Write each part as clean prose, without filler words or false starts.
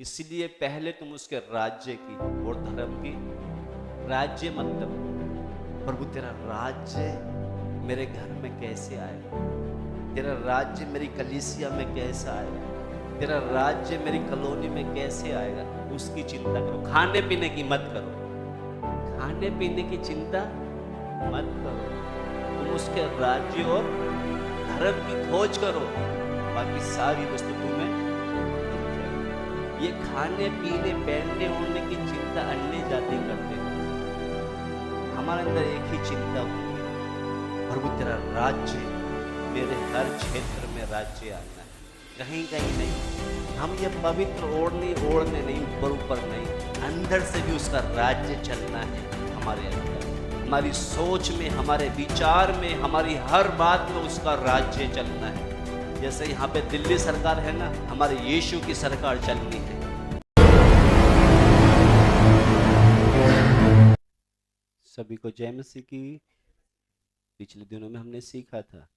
इसलिए पहले तुम उसके राज्य की और धर्म की। राज्य मतलब प्रभु तेरा राज्य मेरे घर में कैसे आएगा, तेरा राज्य मेरी कलीसिया में कैसा आएगा, तेरा राज्य मेरी कॉलोनी में कैसे आएगा, उसकी चिंता करो। खाने पीने की मत करो, खाने पीने की चिंता मत करो। तुम उसके राज्य और धर्म की खोज करो, बाकी सारी वस्तु तुम्हें मिल जाएगी। ये खाने पीने पहनने ओढ़ने की चिंता अन्य जाति करते हैं। हमारे अंदर एक ही चिंता होती है, प्रभु तेरा राज्य मेरे हर क्षेत्र में राज्य आना है, कहीं कहीं नहीं। हम ये पवित्र ओढ़ने नहीं, ऊपर ऊपर नहीं, अंदर से भी उसका राज्य चलना है हमारे अंदर। हमारी सोच में, हमारे विचार में, हमारी हर बात में उसका राज्य चलना है। जैसे यहाँ पे दिल्ली सरकार है ना, हमारे यीशु की सरकार चलनी है। सभी को जय मसीह की। पिछले दिनों में हमने सीखा था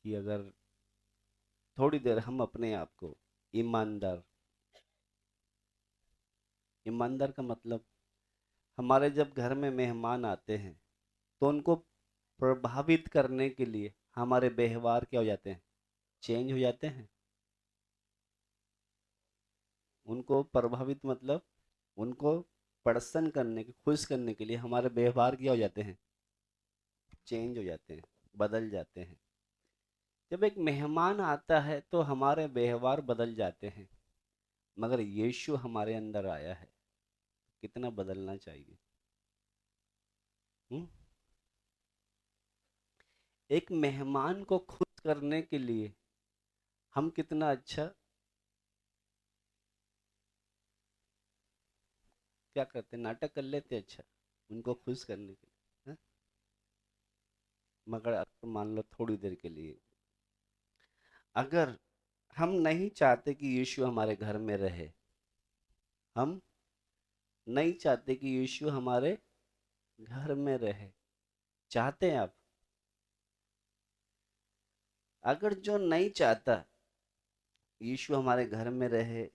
कि अगर थोड़ी देर हम अपने आप को ईमानदार, ईमानदार का मतलब हमारे जब घर में मेहमान आते हैं तो उनको प्रभावित करने के लिए हमारे व्यवहार क्या हो जाते हैं, चेंज हो जाते हैं। उनको प्रभावित मतलब उनको प्रसन्न करने के, खुश करने के लिए हमारे व्यवहार क्या हो जाते हैं, चेंज हो जाते हैं, बदल जाते हैं। जब एक मेहमान आता है तो हमारे व्यवहार बदल जाते हैं, मगर यीशु हमारे अंदर आया है, कितना बदलना चाहिए। हुँ? एक मेहमान को खुश करने के लिए हम कितना अच्छा क्या करते, नाटक कर लेते अच्छा उनको खुश करने के लिए, है? मगर अगर मान लो थोड़ी देर के लिए अगर हम नहीं चाहते कि यीशु हमारे घर में रहे, हम नहीं चाहते कि यीशु हमारे घर में रहे, चाहते हैं आप? अगर जो नहीं चाहता यीशु हमारे घर में रहे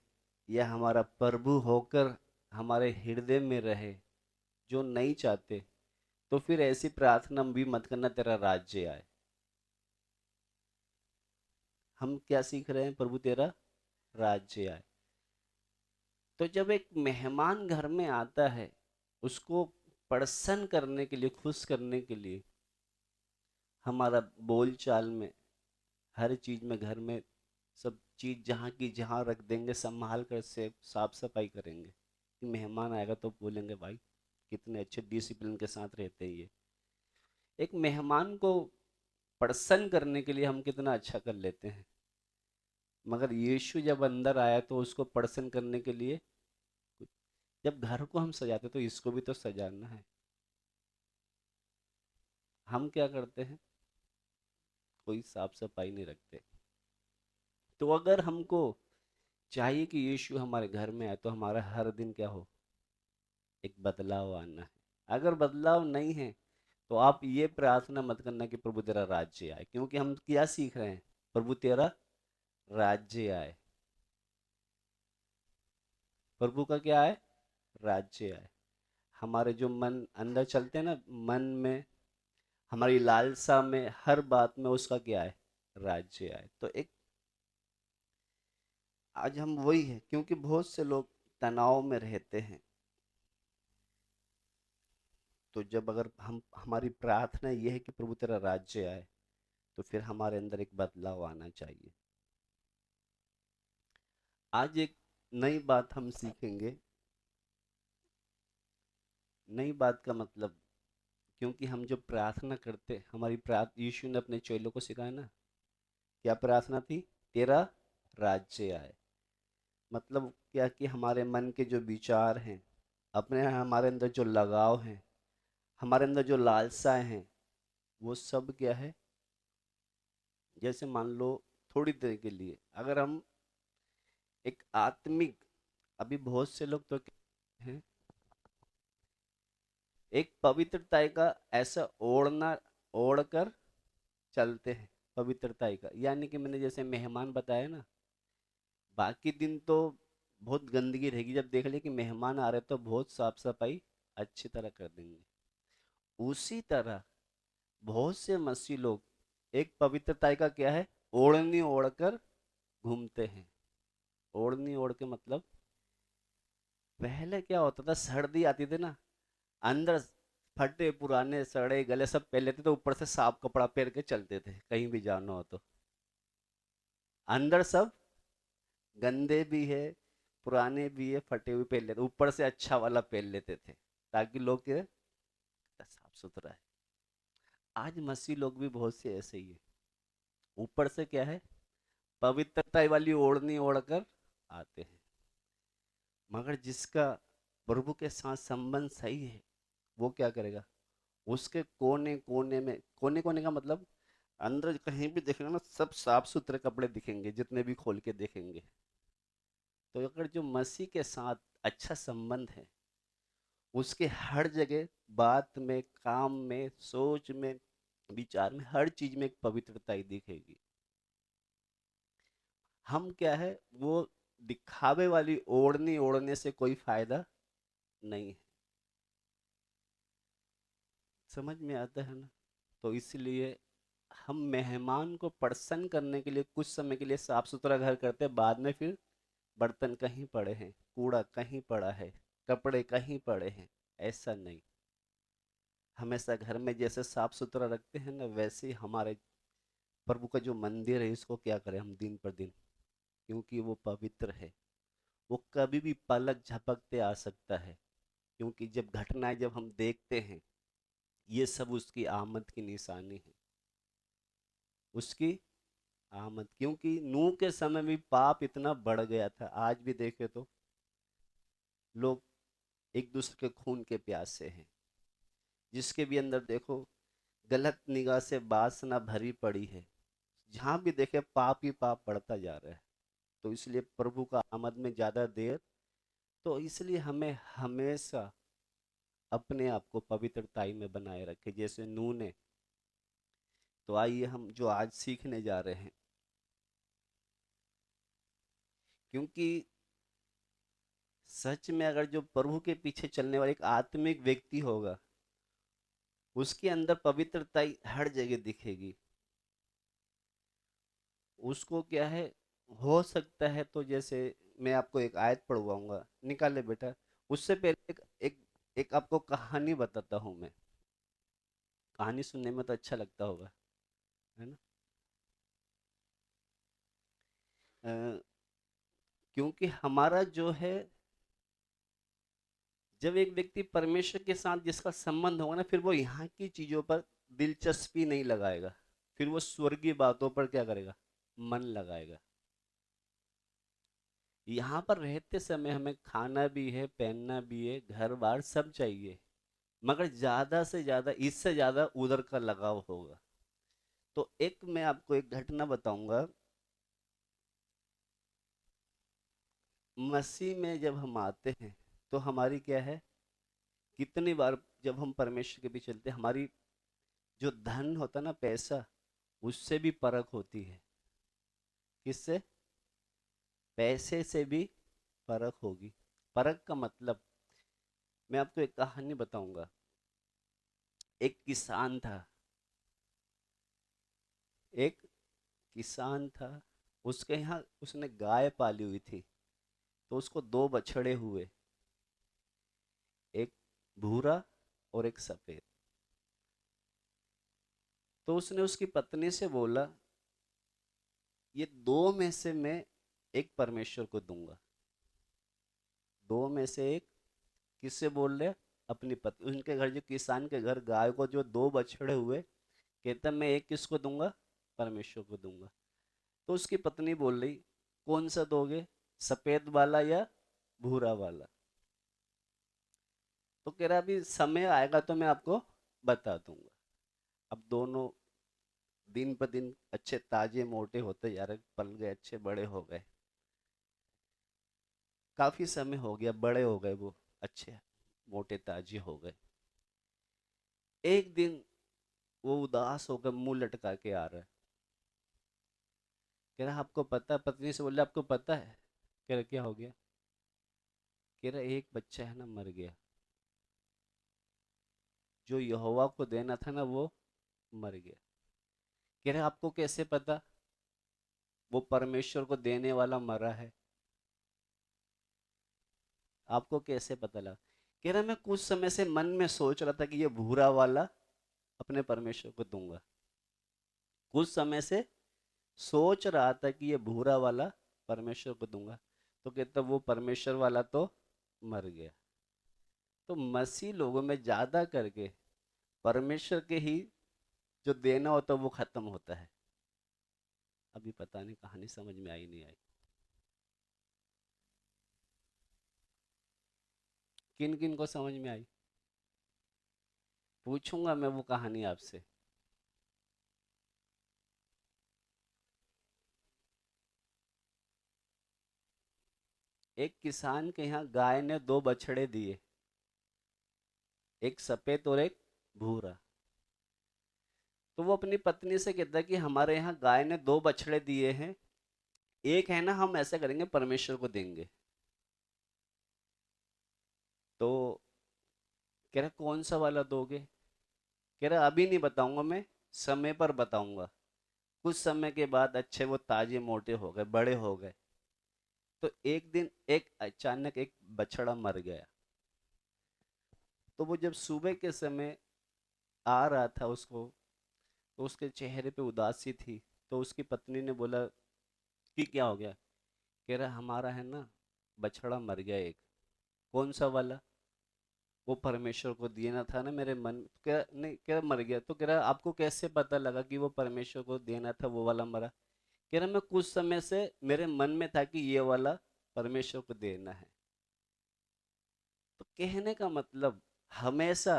या हमारा प्रभु होकर हमारे हृदय में रहे, जो नहीं चाहते, तो फिर ऐसी प्रार्थना भी मत करना तेरा राज्य आए। हम क्या सीख रहे हैं, प्रभु तेरा राज्य आए। तो जब एक मेहमान घर में आता है, उसको प्रसन्न करने के लिए, खुश करने के लिए हमारा बोल चाल में, हर चीज में, घर में सब चीज जहाँ की जहाँ रख देंगे, संभाल कर से साफ सफाई करेंगे कि मेहमान आएगा तो बोलेंगे भाई कितने अच्छे डिसिप्लिन के साथ रहते हैं ये। एक मेहमान को प्रसन्न करने के लिए हम कितना अच्छा कर लेते हैं, मगर यीशु जब अंदर आया तो उसको प्रसन्न करने के लिए जब घर को हम सजाते तो इसको भी तो सजाना है। हम क्या करते हैं, कोई साफ सफाई नहीं रखते। तो अगर हमको चाहिए कि यीशु हमारे घर में आए तो हमारा हर दिन क्या हो, एक बदलाव आना है। अगर बदलाव नहीं है तो आप ये प्रार्थना मत करना कि प्रभु तेरा राज्य आए, क्योंकि हम क्या सीख रहे हैं, प्रभु तेरा राज्य आए। प्रभु का क्या है, राज्य आए। हमारे जो मन अंदर चलते हैं ना, मन में, हमारी लालसा में, हर बात में उसका क्या है, राज्य आए। तो एक आज हम वही है, क्योंकि बहुत से लोग तनाव में रहते हैं। तो जब अगर हम, हमारी प्रार्थना ये है कि प्रभु तेरा राज्य आए, तो फिर हमारे अंदर एक बदलाव आना चाहिए। आज एक नई बात हम सीखेंगे। नई बात का मतलब, क्योंकि हम जो प्रार्थना करते, हमारी प्रार्थना यीशु ने अपने चेलों को सिखाया ना, क्या प्रार्थना थी, तेरा राज्य आए। मतलब क्या कि हमारे मन के जो विचार हैं, अपने हमारे अंदर जो लगाव हैं, हमारे अंदर जो लालसाएं हैं, वो सब क्या है, जैसे मान लो थोड़ी देर के लिए अगर हम एक आत्मिक, अभी बहुत से लोग तो क्या हैं, एक पवित्रता का ऐसा ओढ़ना, ओढ़ कर चलते हैं पवित्रता का। यानी कि मैंने जैसे मेहमान बताया ना, बाकी दिन तो बहुत गंदगी रहेगी, जब देख ले कि मेहमान आ रहे तो बहुत साफ सफाई अच्छी तरह कर देंगे। उसी तरह बहुत से मसीह लोग एक पवित्रता का क्या है, ओढ़नी ओढ़कर घूमते हैं। ओढ़नी ओढ़ के मतलब, पहले क्या होता था, सर्दी आती थी ना, अंदर फटे पुराने सड़े गले सब पहन लेते थे, ऊपर से साफ कपड़ा पहन के चलते थे कहीं भी जाना हो तो। अंदर सब गंदे भी है, पुराने भी है, फटे हुए पहन लेते, ऊपर से अच्छा वाला पहन लेते थे ताकि लोग के साफ सुथरा है। आज मसीह लोग भी बहुत से ऐसे ही है, ऊपर से क्या है, पवित्रता वाली ओढ़नी ओढ़कर आते हैं, मगर जिसका प्रभु के साथ संबंध सही है वो क्या करेगा, उसके कोने कोने में, कोने कोने का मतलब अंदर कहीं भी देखेंगे ना सब साफ सुथरे कपड़े दिखेंगे, जितने भी खोल के देखेंगे। तो अगर जो मसीह के साथ अच्छा संबंध है, उसके हर जगह बात में, काम में, सोच में, विचार में, हर चीज में एक पवित्रता ही दिखेगी। हम क्या है, वो दिखावे वाली ओढ़नी ओढ़ने से कोई फायदा नहीं है। समझ में आता है ना? तो इसलिए हम मेहमान को प्रसन्न करने के लिए कुछ समय के लिए साफ सुथरा घर करते हैं, बाद में फिर बर्तन कहीं पड़े हैं, कूड़ा कहीं पड़ा है, कपड़े कहीं पड़े हैं, ऐसा नहीं। हमेशा घर में जैसे साफ सुथरा रखते हैं ना, वैसे ही हमारे प्रभु का जो मंदिर है इसको क्या करें हम दिन पर दिन, क्योंकि वो पवित्र है। वो कभी भी पलक झपकते आ सकता है, क्योंकि जब घटनाएं जब हम देखते हैं, ये सब उसकी आमद की निशानी है, उसकी आमद। क्योंकि नूह के समय भी पाप इतना बढ़ गया था, आज भी देखे तो लोग एक दूसरे के खून के प्यासे हैं, जिसके भी अंदर देखो गलत निगाह से वासना भरी पड़ी है, जहां भी देखे पाप ही पाप बढ़ता जा रहा है। तो इसलिए प्रभु का आमद में ज्यादा देर, तो इसलिए हमें हमेशा अपने आप को पवित्रताई में बनाए रखे जैसे नूह ने। तो आइए हम जो आज सीखने जा रहे हैं, क्योंकि सच में अगर जो प्रभु के पीछे चलने वाला एक आत्मिक व्यक्ति होगा, उसके अंदर पवित्रता हर जगह दिखेगी। उसको क्या है, हो सकता है तो जैसे मैं आपको एक आयत पढ़वाऊंगा, निकाले बेटा। उससे पहले एक आपको कहानी बताता हूँ मैं। कहानी सुनने में तो अच्छा लगता होगा, है ना? अ, क्योंकि हमारा जो है, जब एक व्यक्ति परमेश्वर के साथ जिसका संबंध होगा ना, फिर वो यहाँ की चीजों पर दिलचस्पी नहीं लगाएगा, फिर वो स्वर्गीय बातों पर क्या करेगा, मन लगाएगा। यहाँ पर रहते समय हमें खाना भी है, पहनना भी है, घर बार सब चाहिए, मगर ज्यादा से ज्यादा, इससे ज्यादा उधर का लगाव होगा। तो एक मैं आपको एक घटना बताऊंगा। मसीह में जब हम आते हैं तो हमारी क्या है, कितनी बार जब हम परमेश्वर के पीछे चलते हैं, हमारी जो धन होता है ना, पैसा, उससे भी परख होती है। किससे? पैसे से भी परख होगी। परख का मतलब, मैं आपको एक कहानी बताऊंगा। एक किसान था, एक किसान था, उसके यहाँ उसने गाय पाली हुई थी। तो उसको दो बछड़े हुए, एक भूरा और एक सफेद। तो उसने उसकी पत्नी से बोला, ये दो में से मैं एक परमेश्वर को दूंगा। दो में से एक, किससे बोल रहे? अपनी पत्नी। उनके घर, जो किसान के घर गाय को जो दो बछड़े हुए, कहता मैं एक किसको दूंगा, परमेश्वर को दूंगा। तो उसकी पत्नी बोल रही, कौन सा दोगे, सफेद वाला या भूरा वाला? तो कह रहा अभी समय आएगा तो मैं आपको बता दूंगा। अब दोनों दिन पर दिन अच्छे ताजे मोटे होते जा रहे, पल गए, अच्छे बड़े हो गए, काफी समय हो गया, बड़े हो गए वो, अच्छे मोटे ताजे हो गए। एक दिन वो उदास होकर मुंह लटका के आ रहा है। कह रहा आपको पता, पत्नी से बोल रहा आपको पता है कह रहा क्या हो गया? कह रहा एक बच्चा है ना मर गया, जो यहोवा को देना था ना वो मर गया। कह रहा आपको कैसे पता? वो परमेश्वर को देने वाला मरा है, आपको कैसे पता लगा? कह रहा मैं कुछ समय से मन में सोच रहा था कि ये भूरा वाला अपने परमेश्वर को दूंगा। कुछ समय से सोच रहा था कि ये भूरा वाला परमेश्वर को दूंगा। तो कहता वो परमेश्वर वाला तो मर गया। तो मसीह लोगों में ज्यादा करके परमेश्वर के ही जो देना होता है वो खत्म होता है। अभी पता नहीं कहानी समझ में आई नहीं आई। किन किन को समझ में आई? पूछूंगा मैं वो कहानी आपसे। एक किसान के यहाँ गाय ने दो बछड़े दिए, एक सफेद और एक भूरा। तो वो अपनी पत्नी से कहता है कि हमारे यहाँ गाय ने दो बछड़े दिए हैं, एक है ना हम ऐसा करेंगे परमेश्वर को देंगे। तो कह रहा कौन सा वाला दोगे? कह रहा अभी नहीं बताऊंगा मैं, समय पर बताऊंगा। कुछ समय के बाद अच्छे वो ताजे मोटे हो गए, बड़े हो गए। तो एक दिन एक अचानक एक बछड़ा मर गया। तो वो जब सुबह के समय आ रहा था उसको, तो उसके चेहरे पे उदासी थी। तो उसकी पत्नी ने बोला कि क्या हो गया? कह रहा हमारा है ना बछड़ा मर गया एक। कौन सा वाला? वो परमेश्वर को देना था ना मेरे मन। क्या नहीं, क्या मर गया? तो कह रहा आपको कैसे पता लगा कि वो परमेश्वर को देना था वो वाला मरा? कह रहा मैं कुछ समय से मेरे मन में था कि ये वाला परमेश्वर को देना है। तो कहने का मतलब हमेशा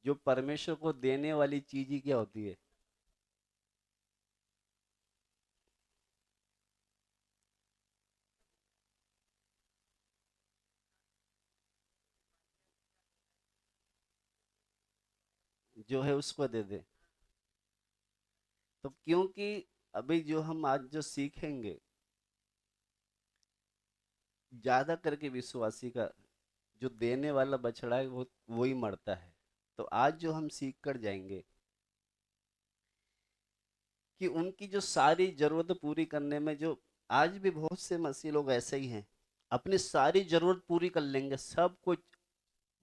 जो परमेश्वर को देने वाली चीज ही क्या होती है? जो है उसको दे दे। तो क्योंकि अभी जो हम आज जो सीखेंगे, ज्यादा करके विश्वासी का जो देने वाला बछड़ा है वो वही मरता है। तो आज जो हम सीख कर जाएंगे कि उनकी जो सारी जरूरत पूरी करने में जो आज भी बहुत से मसीह लोग ऐसे ही हैं, अपनी सारी जरूरत पूरी कर लेंगे सब कुछ,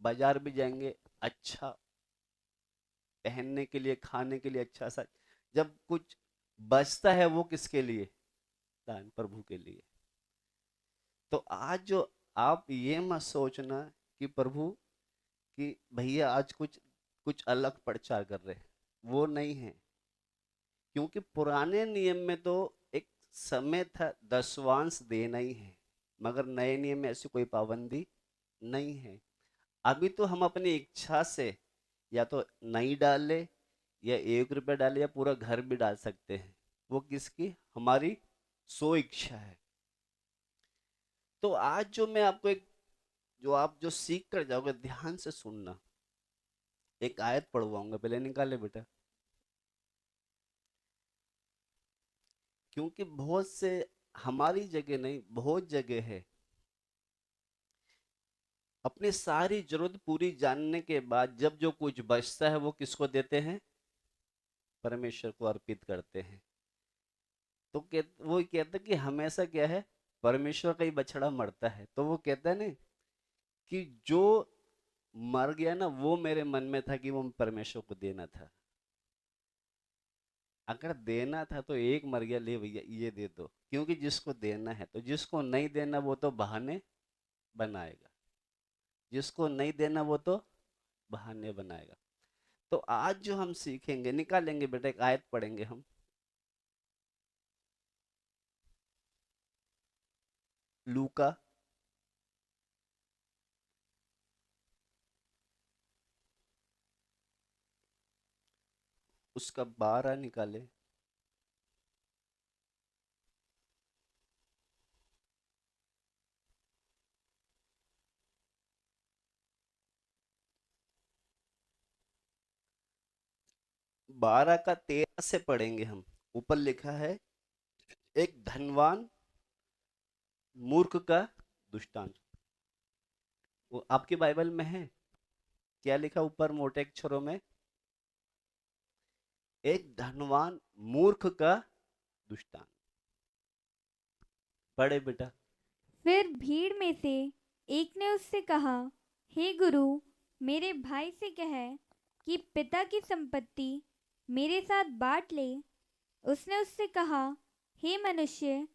बाजार भी जाएंगे, अच्छा पहनने के लिए, खाने के लिए अच्छा सा, जब कुछ बचता है वो किसके लिए? दान प्रभु के लिए। तो आज जो आप ये मत सोचना कि प्रभु कि भैया आज कुछ कुछ अलग प्रचार कर रहे हैं, वो नहीं है। क्योंकि पुराने नियम में तो एक समय था दसवांश देना ही है, मगर नए नियम में ऐसी कोई पाबंदी नहीं है। अभी तो हम अपनी इच्छा से या तो नहीं डाले या 1 रुपया डाले या पूरा घर भी डाल सकते हैं। वो किसकी? हमारी सो इच्छा है। तो आज जो मैं आपको एक जो आप जो सीख कर जाओगे, ध्यान से सुनना। एक आयत पढ़वाऊंगा, पहले निकाले बेटा। क्योंकि बहुत से, हमारी जगह नहीं बहुत जगह है, अपनी सारी जरूरत पूरी जानने के बाद जब जो कुछ बचता है वो किसको देते हैं? परमेश्वर को अर्पित करते हैं। तो वो कहता है कि हमेशा क्या है, परमेश्वर का ही बछड़ा मरता है। तो वो कहता है ना कि जो मर गया ना वो मेरे मन में था कि वो परमेश्वर को देना था। अगर देना था तो एक मर गया, ले भैया ये दे दो। क्योंकि जिसको देना है, तो जिसको नहीं देना वो तो बहाने बनाएगा। जिसको नहीं देना वो तो बहाने बनाएगा। तो आज जो हम सीखेंगे, निकालेंगे बेटा, एक आयत पढ़ेंगे हम। लूका उसका 12 निकाले। बारह का 13 से पढ़ेंगे हम। ऊपर लिखा है एक धनवान मूर्ख का दृष्टांत। वो आपकी बाइबल में है, क्या लिखा ऊपर मोटे अक्षरों में? एक धनवान मूर्ख का दृष्टांत। पढ़े बेटा। फिर भीड़ में से एक ने उससे कहा, हे गुरु, मेरे भाई से कह कि पिता की संपत्ति मेरे साथ बांट ले। उसने उससे कहा, हे मनुष्य,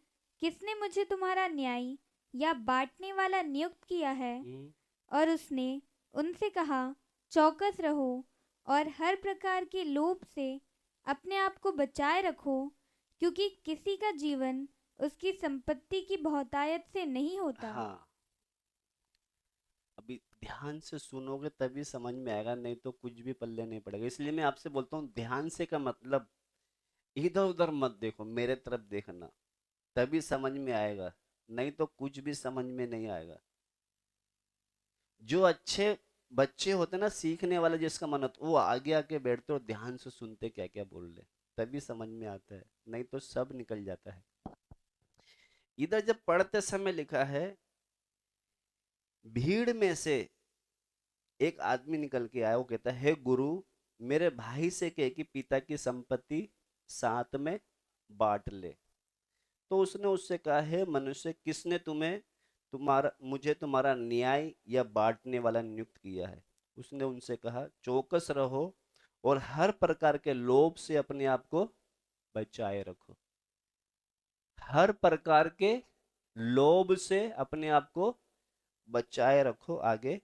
किसने मुझे तुम्हारा न्यायी या बांटने वाला नियुक्त किया है? हम्म, और उसने उनसे कहा, चौकस रहो और हर प्रकार के लोभ से अपने आप को बचाए रखो, क्योंकि किसी का जीवन उसकी संपत्ति की बहुतायत से नहीं होता। हाँ, अभी ध्यान से सुनोगे तभी समझ में आएगा, नहीं तो कुछ भी पल्ले नहीं पड़ेगा। इसलिए मैं आपसे बोलता हूँ, ध्यान से का मतलब इधर उधर मत देखो, मेरे तरफ देखना, तभी समझ में आएगा, नहीं तो कुछ भी समझ में नहीं आएगा। जो अच्छे बच्चे होते ना, सीखने वाले, जिसका मन होता, वो आगे आके बैठते और ध्यान से सुनते क्या क्या बोल रहे, तभी समझ में आता है, नहीं तो सब निकल जाता है। इधर जब पढ़ते समय लिखा है, भीड़ में से एक आदमी निकल के आया, वो कहता है, हे गुरु, मेरे भाई से कह कि पिता की संपत्ति साथ में बांट ले। तो उसने उससे कहा, है मनुष्य, किसने तुम्हें तुम्हारा मुझे तुम्हारा न्याय या बांटने वाला नियुक्त किया है? उसने उनसे कहा, चौकस रहो और हर प्रकार के लोभ से अपने आप को बचाए रखो। हर प्रकार के लोभ से अपने आप को बचाए रखो। आगे।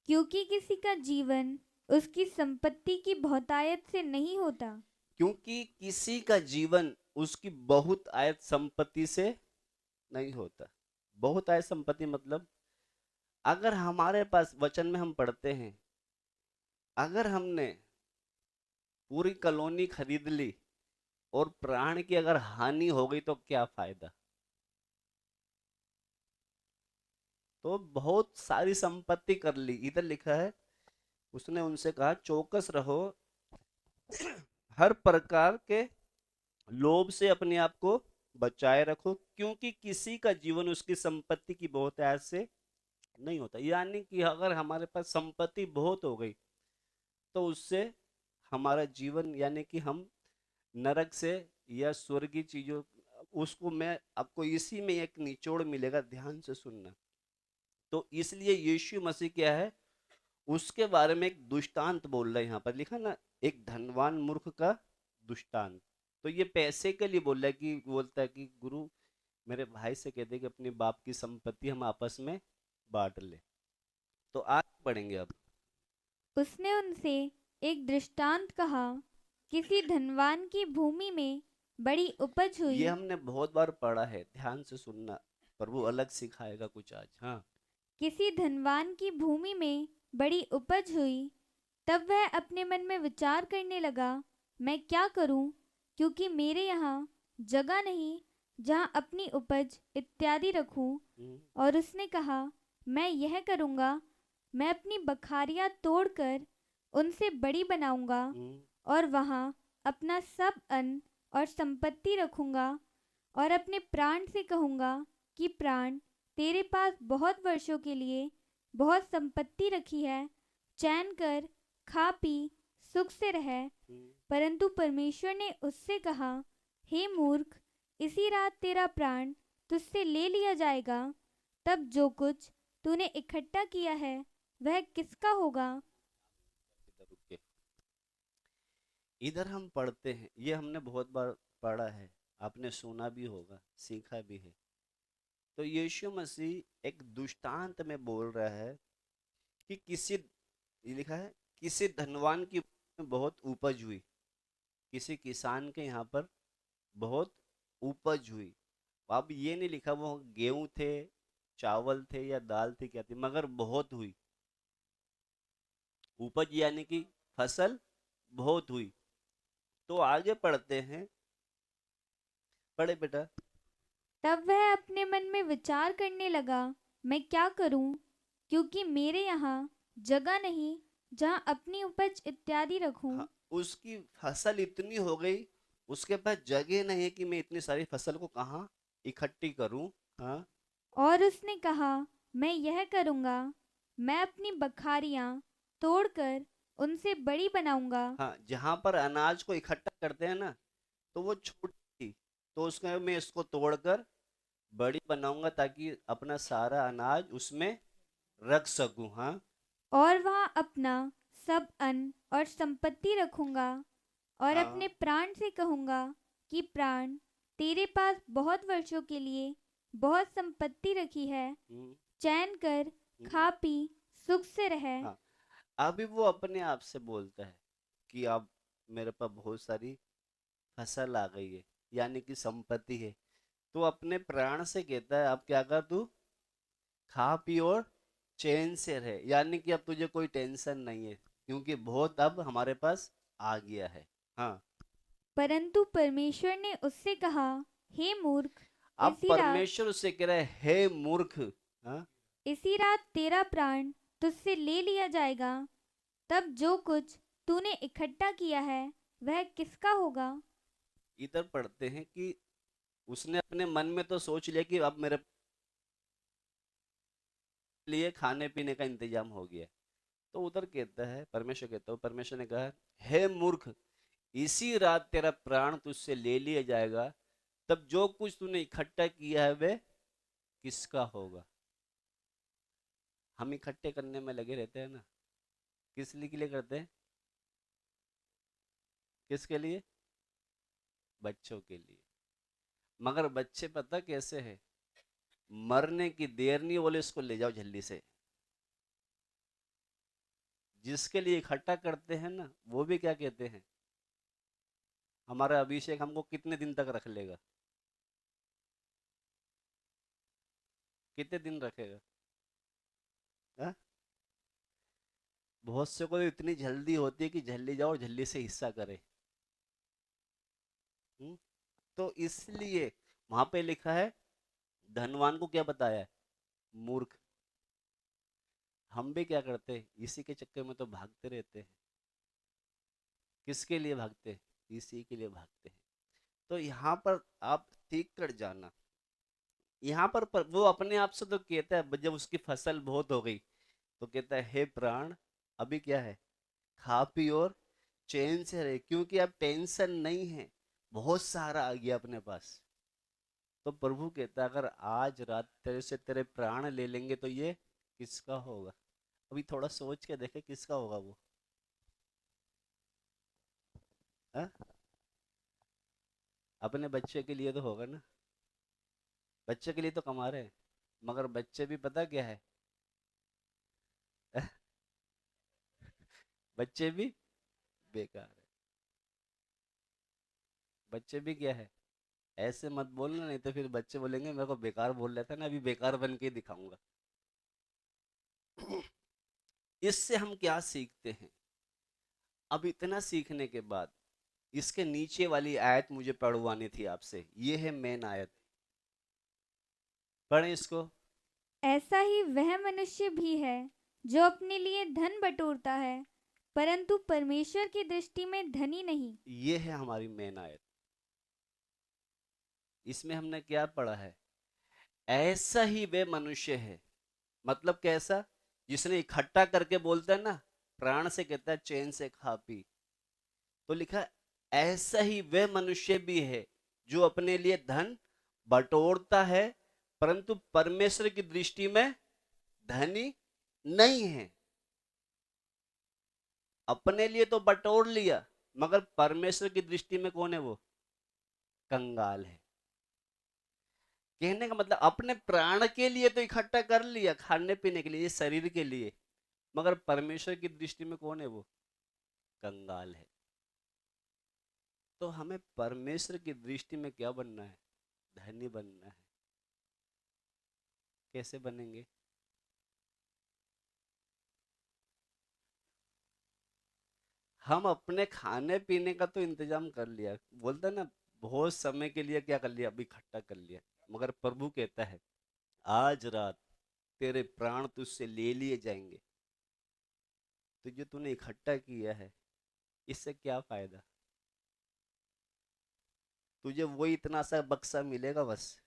क्योंकि किसी का जीवन उसकी संपत्ति की बहुतायत से नहीं होता। क्योंकि किसी का जीवन उसकी बहुत आयत संपत्ति से नहीं होता। बहुत आयत संपत्ति मतलब, अगर हमारे पास वचन में हम पढ़ते हैं, अगर हमने पूरी कॉलोनी खरीद ली और प्राण की अगर हानि हो गई तो क्या फायदा? तो बहुत सारी संपत्ति कर ली। इधर लिखा है, उसने उनसे कहा, चौकस रहो, हर प्रकार के लोभ से अपने आप को बचाए रखो, क्योंकि किसी का जीवन उसकी संपत्ति की बहुत आयत से नहीं होता। यानी कि अगर हमारे पास संपत्ति बहुत हो गई तो उससे हमारा जीवन, यानी कि हम नरक से या स्वर्गीय चीजों, उसको मैं आपको इसी में एक निचोड़ मिलेगा, ध्यान से सुनना। तो इसलिए यीशु मसीह क्या है, उसके बारे में एक दृष्टांत बोल रहा है। यहाँ पर लिखा ना, एक धनवान मूर्ख का दृष्टांत। तो ये पैसे के लिए बोल रहा है, कि बोलता है कि गुरु, मेरे भाई से कह दे कि अपने बाप की संपत्ति हम आपस में बांट ले। तो आगे पढ़ेंगे अब। उसने उनसे एक दृष्टांत कहा, किसी धनवान की भूमि में बड़ी उपज हुई। ये हमने बहुत बार पढ़ा है, ध्यान से सुनना, प्रभु अलग सिखाएगा कुछ आज। हाँ। किसी धनवान की भूमि में बड़ी उपज हुई। तब वह अपने मन में विचार करने लगा, मैं क्या करूं, क्योंकि मेरे यहाँ जगह नहीं जहाँ अपनी उपज इत्यादि रखूं। हम्म, और उसने कहा, मैं यह करूंगा, मैं अपनी बखारियां तोड़कर उनसे बड़ी बनाऊंगा हम्म, और वहां अपना सब अन्न और संपत्ति रखूंगा, और अपने प्राण से कहूंगा कि प्राण, तेरे पास बहुत वर्षों के लिए बहुत संपत्ति रखी है, चैन कर, खा पी, सुख से रह। हम्म। परंतु परमेश्वर ने उससे कहा, हे मूर्ख, इसी रात तेरा प्राण तुझसे ले लिया जाएगा। तब जो कुछ तूने इकट्ठा किया है वह किसका होगा? इधर रुक के, इधर हम पढ़ते हैं, ये हमने बहुत बार पढ़ा है, आपने सुना भी होगा, सीखा भी है। तो यीशु मसीह एक दृष्टांत में बोल रहा है कि किसी, ये लिखा है, किसी धनवान की बहुत उपज हुई। किसी किसान के यहाँ पर बहुत उपज हुई। अब ये नहीं लिखा वो गेहूं थे, चावल थे या दाल थी, क्या थी, मगर बहुत हुई। उपज यानी कि फसल बहुत हुई। तो आगे पढ़ते हैं, पढ़े बेटा। तब वह अपने मन में विचार करने लगा, मैं क्या करूं, क्योंकि मेरे यहाँ जगह नहीं जहाँ अपनी उपज इत्यादि रखूं। हाँ, उसकी फसल इतनी हो गई, उसके पास जगह नहीं है कि मैं इतनी सारी फसल को कहाँ इकट्ठी करूं। हाँ और उसने कहा, मैं यह करूँगा, मैं अपनी बखारियाँ तोड़कर उनसे बड़ी बनाऊँगा। हाँ, जहां पर अनाज को इकट्ठा करते हैं ना, तो वो छोटी थी, तो उसमें मैं इसको तोड़कर बड़ी बनाऊंगा ताकि अपना सारा अनाज उसमें रख सकूं। हाँ। और वहाँ अपना सब अन्न और संपत्ति रखूँगा और हाँ। अपने प्राण से कहूँगा कि प्राण, तेरे पास बहुत वर्षों के लिए बहुत संपत्ति रखी है, हम्म। चैन कर, हम्म। खा पी, सुख से रह। हाँ, अभी वो अपने आप से बोलता है कि अब मेरे पास बहुत सारी फसल आ गई है, यानी कि संपत्ति है। तो अपने प्राण से कहता है अब क्या कर तू, खा पी और चैन से रहे, यानी कि अब तुझे कोई टेंशन नहीं है, क्योंकि बहुत अब हमारे पास आ गया है। हाँ। परंतु परमेश्वर ने उससे कहा, हे मूर्ख, अब परमेश्वर उससे कह रहा है, हे मूर्ख। हाँ। इसी रात तेरा प्राण तुझसे ले लिया जाएगा। तब जो कुछ तूने इकट्ठा किया है वह किसका होगा? इधर पढ़ते हैं कि उसने अपने मन में तो सोच लिया कि अब मेरे लिए खाने पीने का इंतजाम हो गया। तो उधर कहता है, परमेश्वर कहता है, परमेश्वर ने कहा, हे मूर्ख, इसी रात तेरा प्राण तुझसे ले लिया जाएगा, तब जो कुछ तूने इकट्ठा किया है वह किसका होगा? हम इकट्ठे करने में लगे रहते हैं ना, किस लिए के लिए करते हैं? किसके लिए? बच्चों के लिए। मगर बच्चे पता कैसे है, मरने की देर नहीं, बोले इसको ले जाओ जल्दी से। जिसके लिए इकट्ठा करते हैं ना, वो भी क्या कहते हैं, हमारा अभिषेक हमको कितने दिन तक रख लेगा, कितने दिन रखेगा? हाँ? बहुत से को तो इतनी जल्दी होती है कि जल्दी जाओ और जल्दी से हिस्सा करे। हम्म? तो इसलिए वहां पे लिखा है, धनवान को क्या बताया है? मूर्ख। हम भी क्या करते हैं, इसी के चक्कर में तो भागते रहते हैं। किसके लिए भागते हैं? इसी के लिए भागते हैं। तो यहाँ पर आप ठीक कर जाना, यहाँ पर वो अपने आप से तो कहता है, जब उसकी फसल बहुत हो गई तो कहता है, हे प्राण, अभी क्या है, खा पी और चैन से रहे, क्योंकि अब टेंशन नहीं है, बहुत सारा आ गया अपने पास। तो प्रभु कहता है, अगर आज रात तेरे से तेरे प्राण ले लेंगे तो ये किसका होगा? अभी थोड़ा सोच के देखे किसका होगा वो। हा? अपने बच्चे के लिए तो होगा ना, बच्चे के लिए तो कमा रहे हैं, मगर बच्चे भी पता क्या है, बच्चे भी बेकार है। बच्चे भी क्या है, ऐसे मत बोलना, नहीं तो फिर बच्चे बोलेंगे मेरे को बेकार बोल रहा था ना, अभी बेकार बन के दिखाऊंगा। इससे हम क्या सीखते हैं? अब इतना सीखने के बाद इसके नीचे वाली आयत मुझे पढ़वानी थी आपसे, ये है मेन आयत, पढ़ें इसको। ऐसा ही वह मनुष्य भी है जो अपने लिए धन बटोरता है, परंतु परमेश्वर की दृष्टि में धनी नहीं। ये है हमारी मेन आयत। इसमें हमने क्या पढ़ा है? ऐसा ही वे मनुष्य है, मतलब कैसा? जिसने इकट्ठा करके बोलता है ना, प्राण से कहता है चैन से खा पी, तो लिखा ऐसा ही वे मनुष्य भी है जो अपने लिए धन बटोरता है, परंतु परमेश्वर की दृष्टि में धनी नहीं है। अपने लिए तो बटोर लिया, मगर परमेश्वर की दृष्टि में कौन है वो? कंगाल है। कहने का मतलब, अपने प्राण के लिए तो इकट्ठा कर लिया, खाने पीने के लिए, शरीर के लिए, मगर परमेश्वर की दृष्टि में कौन है वो? कंगाल है। तो हमें परमेश्वर की दृष्टि में क्या बनना है? धनी बनना है। कैसे बनेंगे? हम अपने खाने पीने का तो इंतजाम कर लिया, बोलता ना, बहुत समय के लिए क्या कर लिया, अभी इकट्ठा कर लिया, मगर प्रभु कहता है, आज रात तेरे प्राण तुझसे ले लिए जाएंगे, तो जो तूने इकट्ठा किया है इससे क्या फायदा? तुझे वही इतना सा बक्सा मिलेगा बस,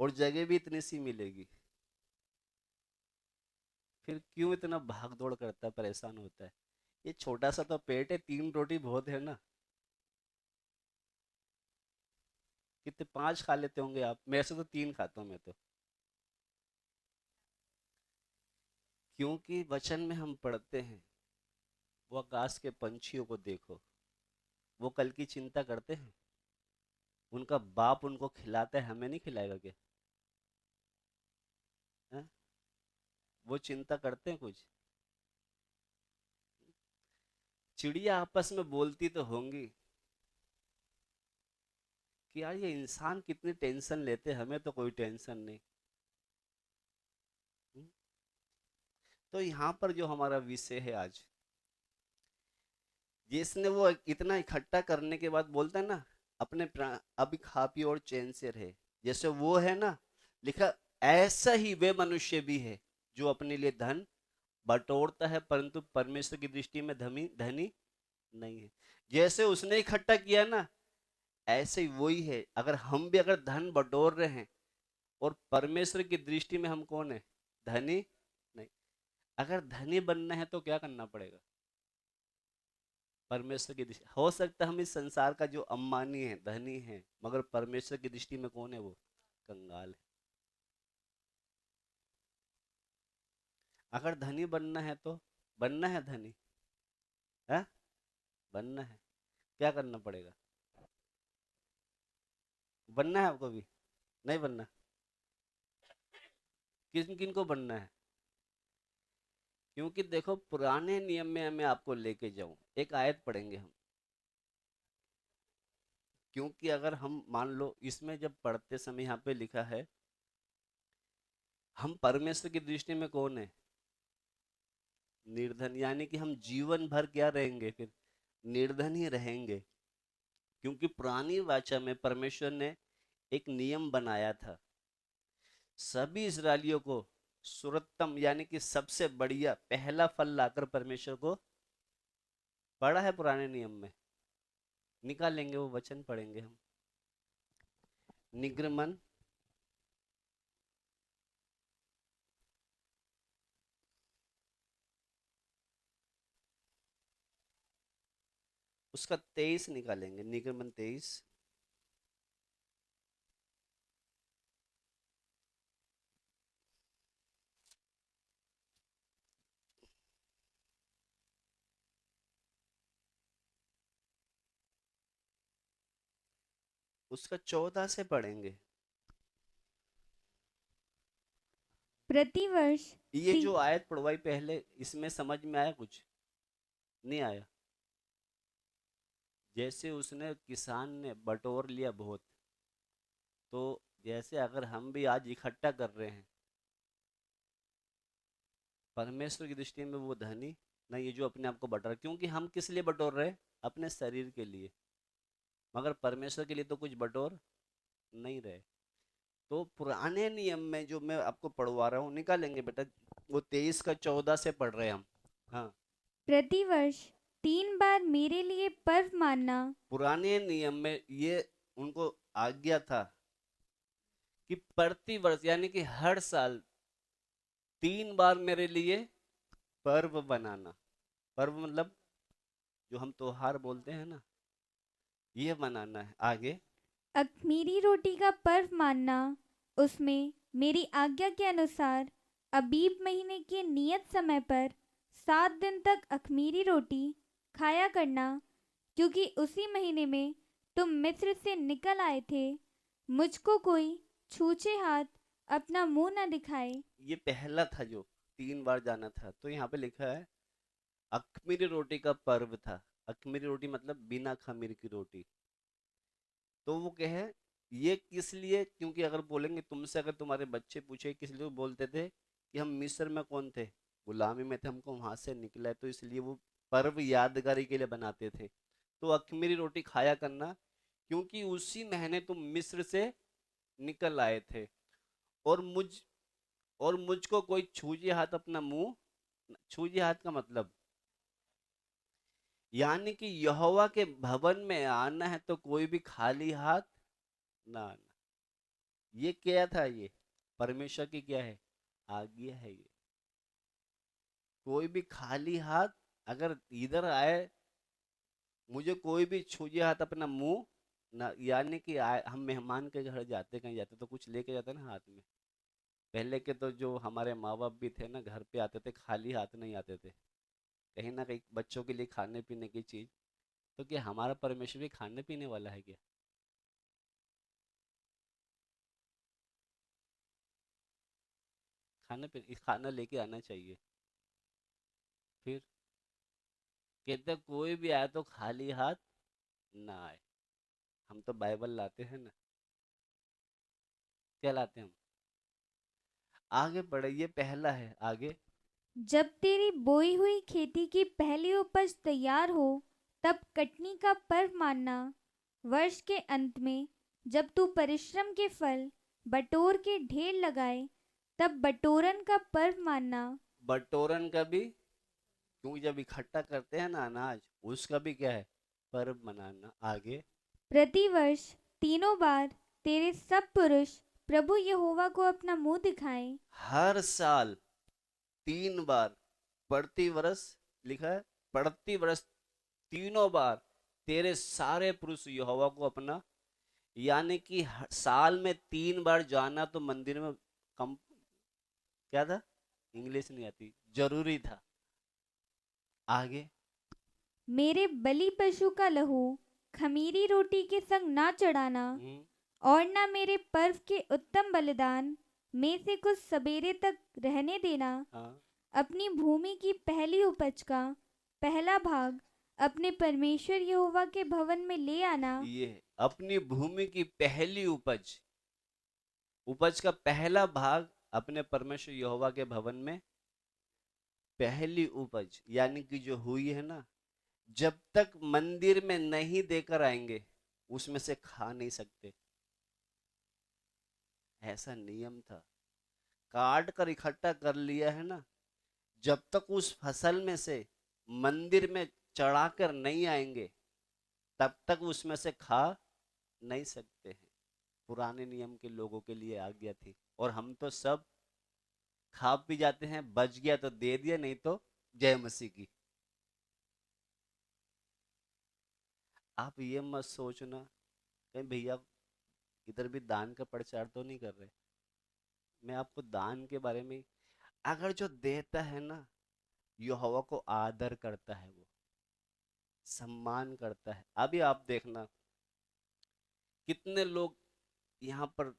और जगह भी इतनी सी मिलेगी, फिर क्यों इतना भाग दौड़ करता है, परेशान होता है? ये छोटा सा तो पेट है, 3 रोटी बहुत है ना। कितने 5 खा लेते होंगे आप, मेरे से तो 3 खाता हूँ मैं तो। क्योंकि वचन में हम पढ़ते हैं, वो आकाश के पंछियों को देखो, वो कल की चिंता करते हैं? उनका बाप उनको खिलाता है, हमें नहीं खिलाएगा क्या? है? वो चिंता करते हैं कुछ? चिड़िया आपस में बोलती तो होंगी कि यार ये इंसान कितनी टेंशन लेते हैं, हमें तो कोई टेंशन नहीं। हम्म? तो यहाँ पर जो हमारा विषय है आज, जिसने वो इतना इकट्ठा करने के बाद बोलता है ना, अपने अभी खा पी और चैन से रहे, जैसे वो है ना, लिखा, ऐसा ही वे मनुष्य भी है जो अपने लिए धन बटोरता है परंतु परमेश्वर की दृष्टि में धनी धनी नहीं है। जैसे उसने इकट्ठा किया ना, ऐसे ही वही है। अगर हम भी अगर धन बटोर रहे हैं और परमेश्वर की दृष्टि में हम कौन है? धनी नहीं। अगर धनी बनना है तो क्या करना पड़ेगा? परमेश्वर की दृष्टि, हो सकता है हम इस संसार का जो अम्बानी है, धनी है, मगर परमेश्वर की दृष्टि में कौन है? वो कंगाल है। अगर धनी बनना है तो बनना है धनी है, बनना है, क्या करना पड़ेगा? बनना है आपको भी? नहीं बनना? किन किन को बनना है? क्योंकि देखो, पुराने नियम में मैं आपको लेके जाऊं, एक आयत पढ़ेंगे हम। क्योंकि अगर हम मान लो, इसमें जब पढ़ते समय यहाँ पे लिखा है, हम परमेश्वर की दृष्टि में कौन है? निर्धन। यानी कि हम जीवन भर क्या रहेंगे फिर? निर्धन ही रहेंगे। क्योंकि पुरानी वाचा में परमेश्वर ने एक नियम बनाया था, सभी इसराइलियों को सर्वोत्तम यानी कि सबसे बढ़िया पहला फल लाकर परमेश्वर को, पढ़ा है पुराने नियम में, निकालेंगे वो वचन, पढ़ेंगे हम। निगमन उसका 23 निकालेंगे, निगमन 23। उसका 14 से पढ़ेंगे। प्रतिवर्ष ये ती जो आयत पढ़वाई पहले, इसमें समझ में आया कुछ? नहीं आया? जैसे उसने किसान ने बटोर लिया बहुत, तो जैसे अगर हम भी आज इकट्ठा कर रहे हैं, परमेश्वर की दृष्टि में वो धनी नहीं, ये जो अपने आप को बटोर, क्योंकि हम किस लिए बटोर रहे हैं? अपने शरीर के लिए, मगर परमेश्वर के लिए तो कुछ बटोर नहीं रहे। तो पुराने नियम में जो मैं आपको पढ़वा रहा हूँ, निकालेंगे बेटा, वो 23 का 14 से पढ़ रहे हैं हम। हाँ। प्रतिवर्ष 3 बार मेरे लिए पर्व मानना। पुराने नियम में ये उनको आज्ञा था कि प्रति वर्ष यानी कि हर साल 3 बार मेरे लिए पर्व बनाना। पर्व मतलब जो हम त्योहार बोलते हैं ना, ये मनाना है। आगे, अख़मीरी रोटी का पर्व मानना, उसमें मेरी आज्ञा के अनुसार अबीब महीने के नियत समय पर 7 दिन तक अख़मीरी रोटी खाया करना, क्योंकि उसी महीने में तुम मिस्र से निकल आए थे। मुझको कोई छूछे हाथ अपना मुंह न दिखाए। ये पहला था जो 3 बार जाना था, तो यहाँ पे लिखा है अख़मीरी रोटी का पर्व था। अख़मीरी रोटी मतलब बिना खमीर की रोटी। तो वो कहे ये किस लिए? क्योंकि अगर बोलेंगे तुमसे, अगर तुम्हारे बच्चे पूछे किस लिए, वो बोलते थे कि हम मिस्र में कौन थे? गुलामी में थे, हमको वहां से निकला है, तो इसलिए वो पर्व यादगारी के लिए बनाते थे। तो अख़मीरी रोटी खाया करना, क्योंकि उसी महीने तुम मिस्र से निकल आए थे। और मुझको कोई छूजे हाथ अपना मुंह, छूजे हाथ का मतलब यानी कि यहोवा के भवन में आना है तो कोई भी खाली हाथ ना आना। ये क्या था? ये परमेश्वर की क्या है? आज्ञा है ये। कोई भी खाली हाथ अगर इधर आए, मुझे कोई भी छूजे हाथ अपना मुंह ना, यानी कि हम मेहमान के घर जाते, कहीं जाते तो कुछ लेके जाते ना हाथ में। पहले के तो जो हमारे माँ बाप भी थे ना, घर पे आते थे खाली हाथ नहीं आते थे, कहीं ना कहीं बच्चों के लिए खाने पीने की चीज। तो क्या हमारा परमेश्वर भी खाने पीने वाला है क्या? खाना लेके आना चाहिए। फिर कहते कोई भी आए तो खाली हाथ ना आए। हम तो बाइबल लाते हैं ना। क्या लाते हैं हम? आगे बढ़े, ये पहला है। आगे। जब तेरी बोई हुई खेती की पहली उपज तैयार हो, तब कटनी का पर्व मानना। वर्ष के अंत में जब तू परिश्रम के फल बटोर के ढेर लगाए, तब बटोरन का पर्व मानना। बटोरन का भी, क्योंकि जब इकट्ठा करते हैं ना अनाज, उसका भी क्या है? पर्व मनाना। आगे। प्रतिवर्ष तीनों बार तेरे सब पुरुष प्रभु यहोवा को अपना मुंह दिखाएं। हर साल 3 बार, प्रति वर्ष लिखा है, प्रति वर्ष तीनों बार तेरे सारे पुरुष यहोवा को अपना, यानी कि साल में 3 बार जाना तो मंदिर में कम, क्या था? इंग्लिश नहीं आती, जरूरी था। आगे। मेरे बलि पशु का लहू खमीरी रोटी के संग ना चढ़ाना, हम्म। और ना मेरे पर्व के उत्तम बलिदान में से कुछ सवेरे तक रहने देना। हाँ। अपनी भूमि की पहली उपज का पहला भाग अपने परमेश्वर यहोवा के भवन में ले आना। ये अपनी भूमि की पहली उपज, उपज का पहला भाग अपने परमेश्वर यहोवा के भवन में, पहली उपज यानी कि जो हुई है ना, जब तक मंदिर में नहीं देकर आएंगे उसमें से खा नहीं सकते। ऐसा नियम था। काट कर इकट्ठा कर लिया है ना, जब तक उस फसल में से मंदिर में चढ़ाकर नहीं आएंगे, तब तक उसमें से खा नहीं सकते हैं। पुराने नियम के लोगों के लिए आज्ञा थी, और हम तो सब खा पी जाते हैं, बच गया तो दे दिया, नहीं तो जय मसीह की। आप ये मत सोचना कहीं भैया इधर भी दान का प्रचार तो नहीं कर रहे। मैं आपको दान के बारे में, अगर जो देता है ना, यहोवा को आदर करता है, वो सम्मान करता है। अभी आप देखना कितने लोग यहाँ पर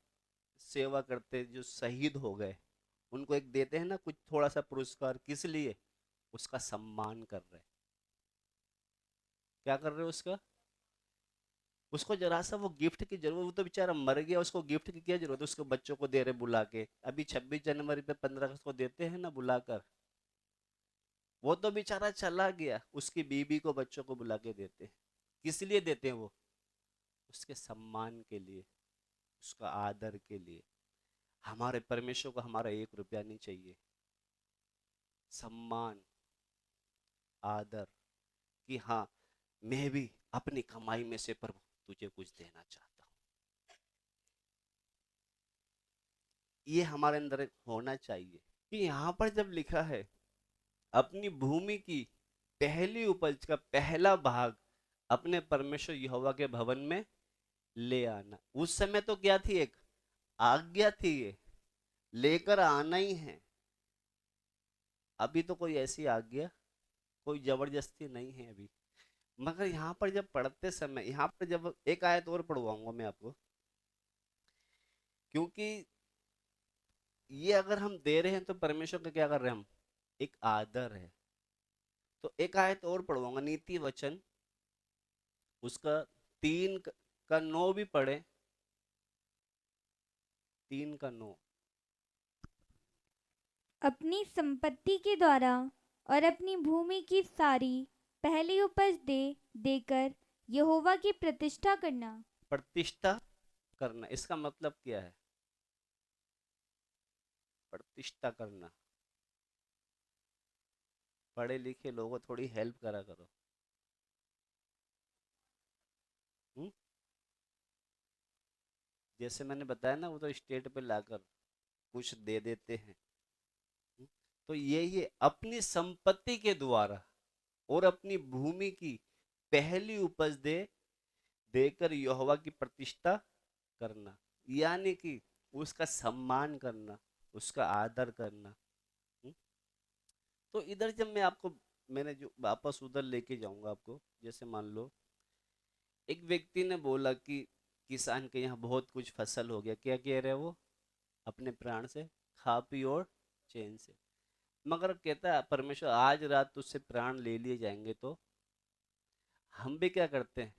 सेवा करते जो शहीद हो गए, उनको एक देते हैं ना कुछ थोड़ा सा पुरस्कार, किस लिए? उसका सम्मान कर रहे। क्या कर रहे हो उसका? उसको जरा सा वो गिफ्ट की जरूरत, वो तो बेचारा मर गया, उसको गिफ्ट की क्या जरूरत है? उसको बच्चों को दे रहे बुला के। अभी 26 जनवरी पे 15 अगस्त को देते हैं ना बुलाकर। वो तो बेचारा चला गया, उसकी बीबी को बच्चों को बुला के देते हैं। किस लिए देते हैं वो? उसके सम्मान के लिए, उसका आदर के लिए। हमारे परमेश्वर को हमारा 1 रुपया नहीं चाहिए। सम्मान, आदर, कि हाँ मैं भी अपनी कमाई में से प्रभु तुझे कुछ देना चाहता हूँ। ये हमारे अंदर होना चाहिए। कि यहाँ पर जब लिखा है अपनी भूमि की पहली उपज का पहला भाग अपने परमेश्वर यहोवा के भवन में ले आना, उस समय तो क्या थी? एक आज्ञा थी, ये लेकर आना ही है। अभी तो कोई ऐसी आज्ञा, कोई जबरदस्ती नहीं है अभी। मगर यहाँ पर जब पढ़ते समय, यहाँ पर जब एक आयत और पढ़वाऊंगा मैं आपको, क्योंकि ये अगर हम दे रहे हैं तो परमेश्वर का क्या कर रहे हैं हम? एक आदर है। तो एक आयत और पढ़वाऊंगा, नीति वचन, उसका 3 का 9 भी पढ़े। 3 का 9। अपनी संपत्ति के द्वारा और अपनी भूमि की सारी पहली उपज दे देकर यहोवा की प्रतिष्ठा करना। प्रतिष्ठा करना, इसका मतलब क्या है? प्रतिष्ठा करना। पढ़े लिखे लोगों थोड़ी हेल्प करा करो। हुँ? जैसे मैंने बताया ना, वो तो स्टेट पे लाकर कुछ दे देते हैं। तो ये अपनी संपत्ति के द्वारा और अपनी भूमि की पहली उपज देकर यहोवा की प्रतिष्ठा करना, यानी कि उसका सम्मान करना, उसका आदर करना। हम्म? तो इधर जब मैंने जो वापस उधर लेके जाऊंगा आपको, जैसे मान लो एक व्यक्ति ने बोला कि किसान के यहाँ बहुत कुछ फसल हो गया, क्या कह रहे हैं वो? अपने प्राण से खा पी और चैन से। मगर कहता है परमेश्वर आज रात तुझसे प्राण ले लिए जाएंगे तो हम भी क्या करते हैं,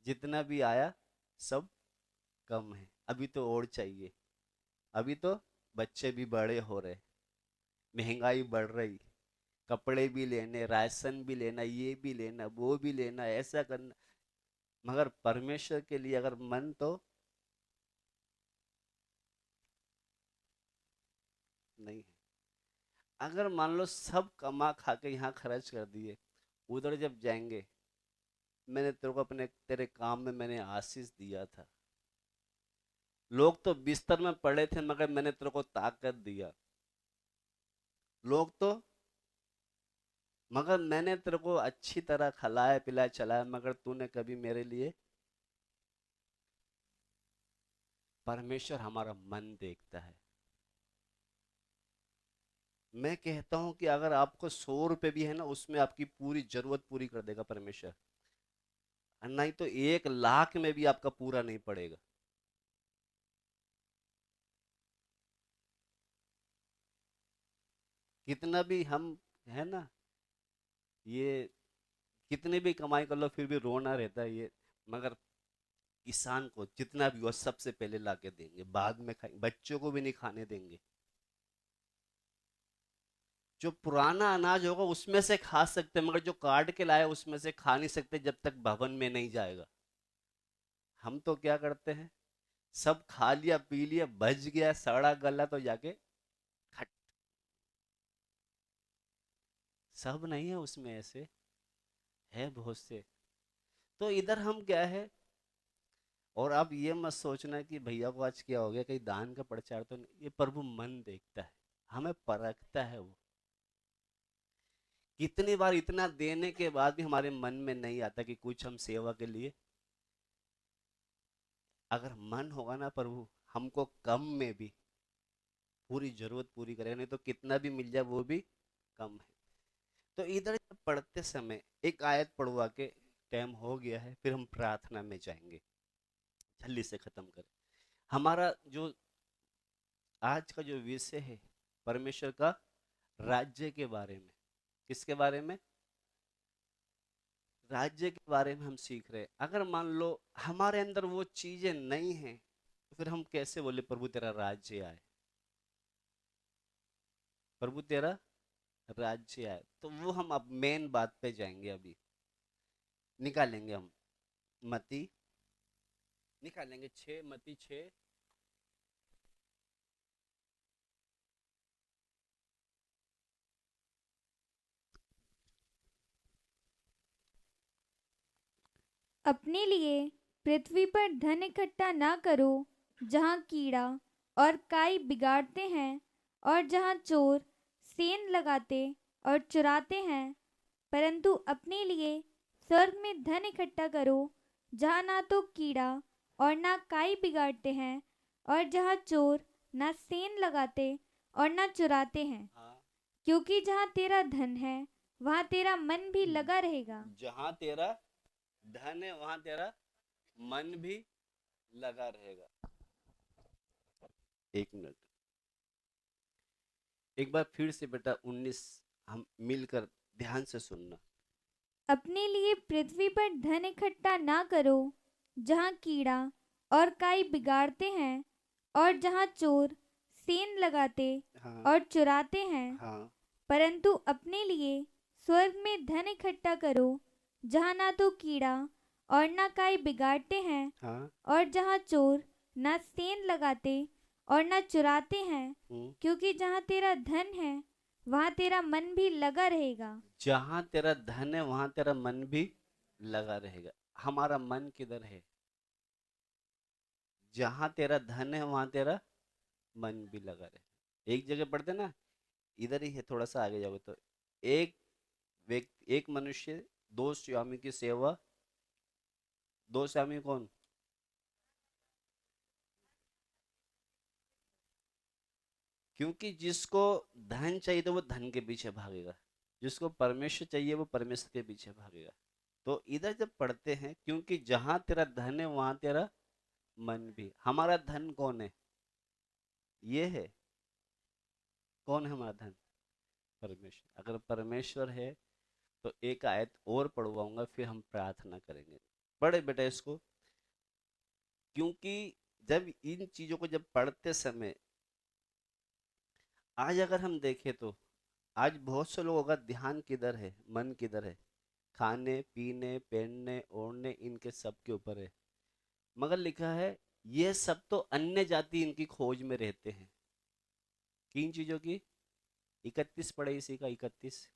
जितना भी आया सब कम है, अभी तो और चाहिए, अभी तो बच्चे भी बड़े हो रहे, महंगाई बढ़ रही, कपड़े भी लेने, राशन भी लेना, ये भी लेना, वो भी लेना, ऐसा करना। मगर परमेश्वर के लिए अगर मन तो नहीं है। अगर मान लो सब कमा खा के यहाँ खर्च कर दिए, उधर जब जाएंगे, मैंने तेरे को अपने तेरे काम में मैंने आशीष दिया था, लोग तो बिस्तर में पड़े थे मगर मैंने तेरे को ताकत दिया, लोग तो मगर मैंने तेरे को अच्छी तरह खिलाया पिलाया चलाया, मगर तूने कभी मेरे लिए। परमेश्वर हमारा मन देखता है। मैं कहता हूं कि अगर आपको 100 रुपए भी है ना, उसमें आपकी पूरी जरूरत पूरी कर देगा परमेश्वर, और नहीं तो 1 लाख में भी आपका पूरा नहीं पड़ेगा। कितना भी हम है ना, ये कितने भी कमाई कर लो फिर भी रोना रहता है ये। मगर किसान को जितना भी वो सबसे पहले लाके देंगे, बाद में खाएंगे, बच्चों को भी नहीं खाने देंगे। जो पुराना अनाज होगा उसमें से खा सकते हैं, मगर जो काट के लाए उसमें से खा नहीं सकते जब तक भवन में नहीं जाएगा। हम तो क्या करते हैं, सब खा लिया पी लिया, बच गया सड़ा गला तो जाके खट। सब नहीं है उसमें, ऐसे है बहुत से। तो इधर हम क्या है, और आप ये मत सोचना कि भैया को आज क्या हो गया, कहीं दान का प्रचार तो नहीं। ये प्रभु मन देखता है, हमें परखता है वो। कितनी बार इतना देने के बाद भी हमारे मन में नहीं आता कि कुछ हम सेवा के लिए। अगर मन होगा ना प्रभु हमको कम में भी पूरी जरूरत पूरी करे, नहीं तो कितना भी मिल जाए वो भी कम है। तो इधर पढ़ते समय एक आयत पढ़वा के टाइम हो गया है, फिर हम प्रार्थना में जाएंगे, जल्दी से खत्म करें। हमारा जो आज का जो विषय है परमेश्वर का राज्य के बारे में। किसके बारे में? राज्य के बारे में हम सीख रहे हैं। अगर मान लो हमारे अंदर वो चीजें नहीं है, तो फिर हम कैसे बोले प्रभु तेरा राज्य आए, प्रभु तेरा राज्य आए? तो वो हम अब मेन बात पे जाएंगे। अभी निकालेंगे हम मती, निकालेंगे 6 मती 6। अपने लिए पृथ्वी पर धन इकट्ठा ना करो, जहाँ कीड़ा और काई बिगाड़ते हैं और जहाँ चोर सेंध लगाते और चुराते हैं, परंतु अपने लिए स्वर्ग में धन इकट्ठा करो, जहाँ ना तो कीड़ा और ना काई बिगाड़ते हैं और जहाँ चोर ना सेंध लगाते और ना चुराते हैं। हाँ, क्योंकि जहाँ तेरा धन है वहाँ तेरा मन भी लगा रहेगा। जहां तेरा धन है वहां तेरा मन भी लगा रहेगा। एक मिनट, एक बार फिर से बेटा 19 हम मिलकर ध्यान से सुनना। अपने लिए पृथ्वी पर धन इकट्ठा ना करो, जहाँ कीड़ा और काई बिगाड़ते हैं और जहाँ चोर सेंध लगाते हाँ और चुराते हैं, हाँ परंतु अपने लिए स्वर्ग में धन इकट्ठा करो, जहाँ ना तो कीड़ा और ना काई बिगाड़ते हैं हाँ। और जहाँ चोर ना सेंध लगाते और ना चुराते हैं। क्योंकि जहाँ तेरा धन है वहाँ तेरा मन भी लगा रहेगा। जहां तेरा धन है वहां तेरा मन भी लगा रहेगा। हमारा मन किधर है? जहां तेरा धन है वहां तेरा मन भी लगा रहे। एक जगह पढ़ते ना, इधर ही है, थोड़ा सा आगे जाओगे तो, एक व्यक्ति, एक मनुष्य दो स्वामी की सेवा। दो स्वामी कौन? क्योंकि जिसको धन चाहिए तो वो धन के पीछे भागेगा, जिसको परमेश्वर चाहिए वो परमेश्वर के पीछे भागेगा। तो इधर जब पढ़ते हैं, क्योंकि जहां तेरा धन है वहां तेरा मन भी। हमारा धन कौन है? ये है। कौन है हमारा धन? परमेश्वर। अगर परमेश्वर है तो एक आयत और पढ़वाऊंगा, फिर हम प्रार्थना करेंगे। पढ़े बेटा इसको। क्योंकि जब इन चीजों को जब पढ़ते समय, आज अगर हम देखें तो आज बहुत से लोगों का ध्यान किधर है, मन किधर है? खाने पीने पहनने ओढ़ने इनके सब के ऊपर है। मगर लिखा है ये सब तो अन्य जाति इनकी खोज में रहते हैं। किन चीजों की? 31 पढ़े इसी का, 31।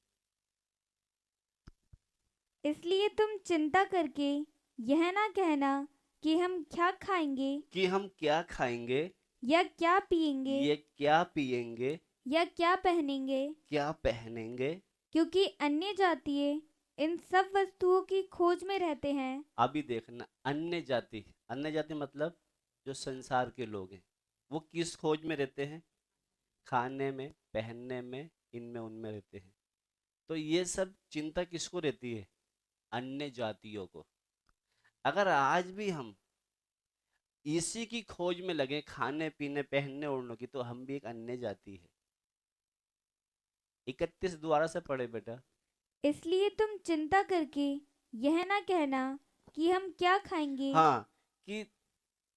इसलिए तुम चिंता करके यह ना कहना कि हम क्या खाएंगे कि हम क्या खाएंगे, या क्या पिएंगे ये क्या पिएंगे, या क्या पहनेंगे, क्या पहनेंगे। क्योंकि अन्य जातीय इन सब वस्तुओं की खोज में रहते हैं। अभी देखना, अन्य जाति, अन्य जाति मतलब जो संसार के लोग हैं, वो किस खोज में रहते हैं? खाने में पहनने में इनमें उनमें रहते हैं। तो ये सब चिंता किसको रहती है? अन्य जातियों को। अगर आज भी हम इसी की खोज में लगे, खाने पीने पहनने ओढ़ने की, तो हम भी एक अन्य जाति है। 31 दोबारा से पढ़े बेटा। इसलिए तुम चिंता करके यह ना कहना कि हम क्या खाएंगे। हाँ, कि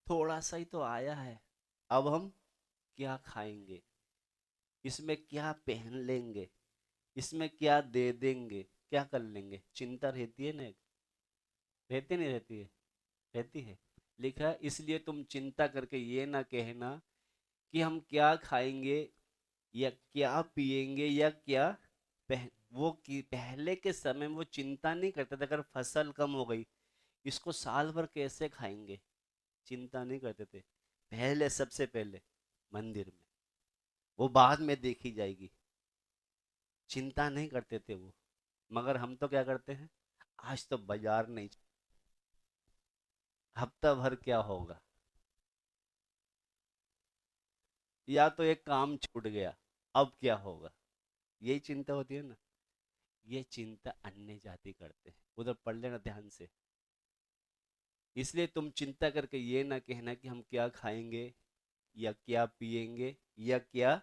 थोड़ा सा ही तो आया है, अब हम क्या खाएंगे, इसमें क्या पहन लेंगे, इसमें क्या दे देंगे, क्या कर लेंगे। चिंता रहती है ना? रहती नहीं रहती है? रहती है। लिखा है इसलिए तुम चिंता करके ये ना कहना कि हम क्या खाएंगे या क्या पिएंगे या क्या पहन। वो कि पहले के समय में वो चिंता नहीं करते थे, अगर फसल कम हो गई इसको साल भर कैसे खाएंगे, चिंता नहीं करते थे। पहले, सबसे पहले मंदिर में, वो बाद में देखी जाएगी, चिंता नहीं करते थे वो। मगर हम तो क्या करते हैं, आज तो बाजार नहीं, हफ्ता भर क्या होगा, या तो एक काम छूट गया, अब क्या होगा, यही चिंता होती है ना। ये चिंता अन्य जाति करते हैं। उधर पढ़ लेना ध्यान से। इसलिए तुम चिंता करके ये ना कहना कि हम क्या खाएंगे या क्या पिएंगे या क्या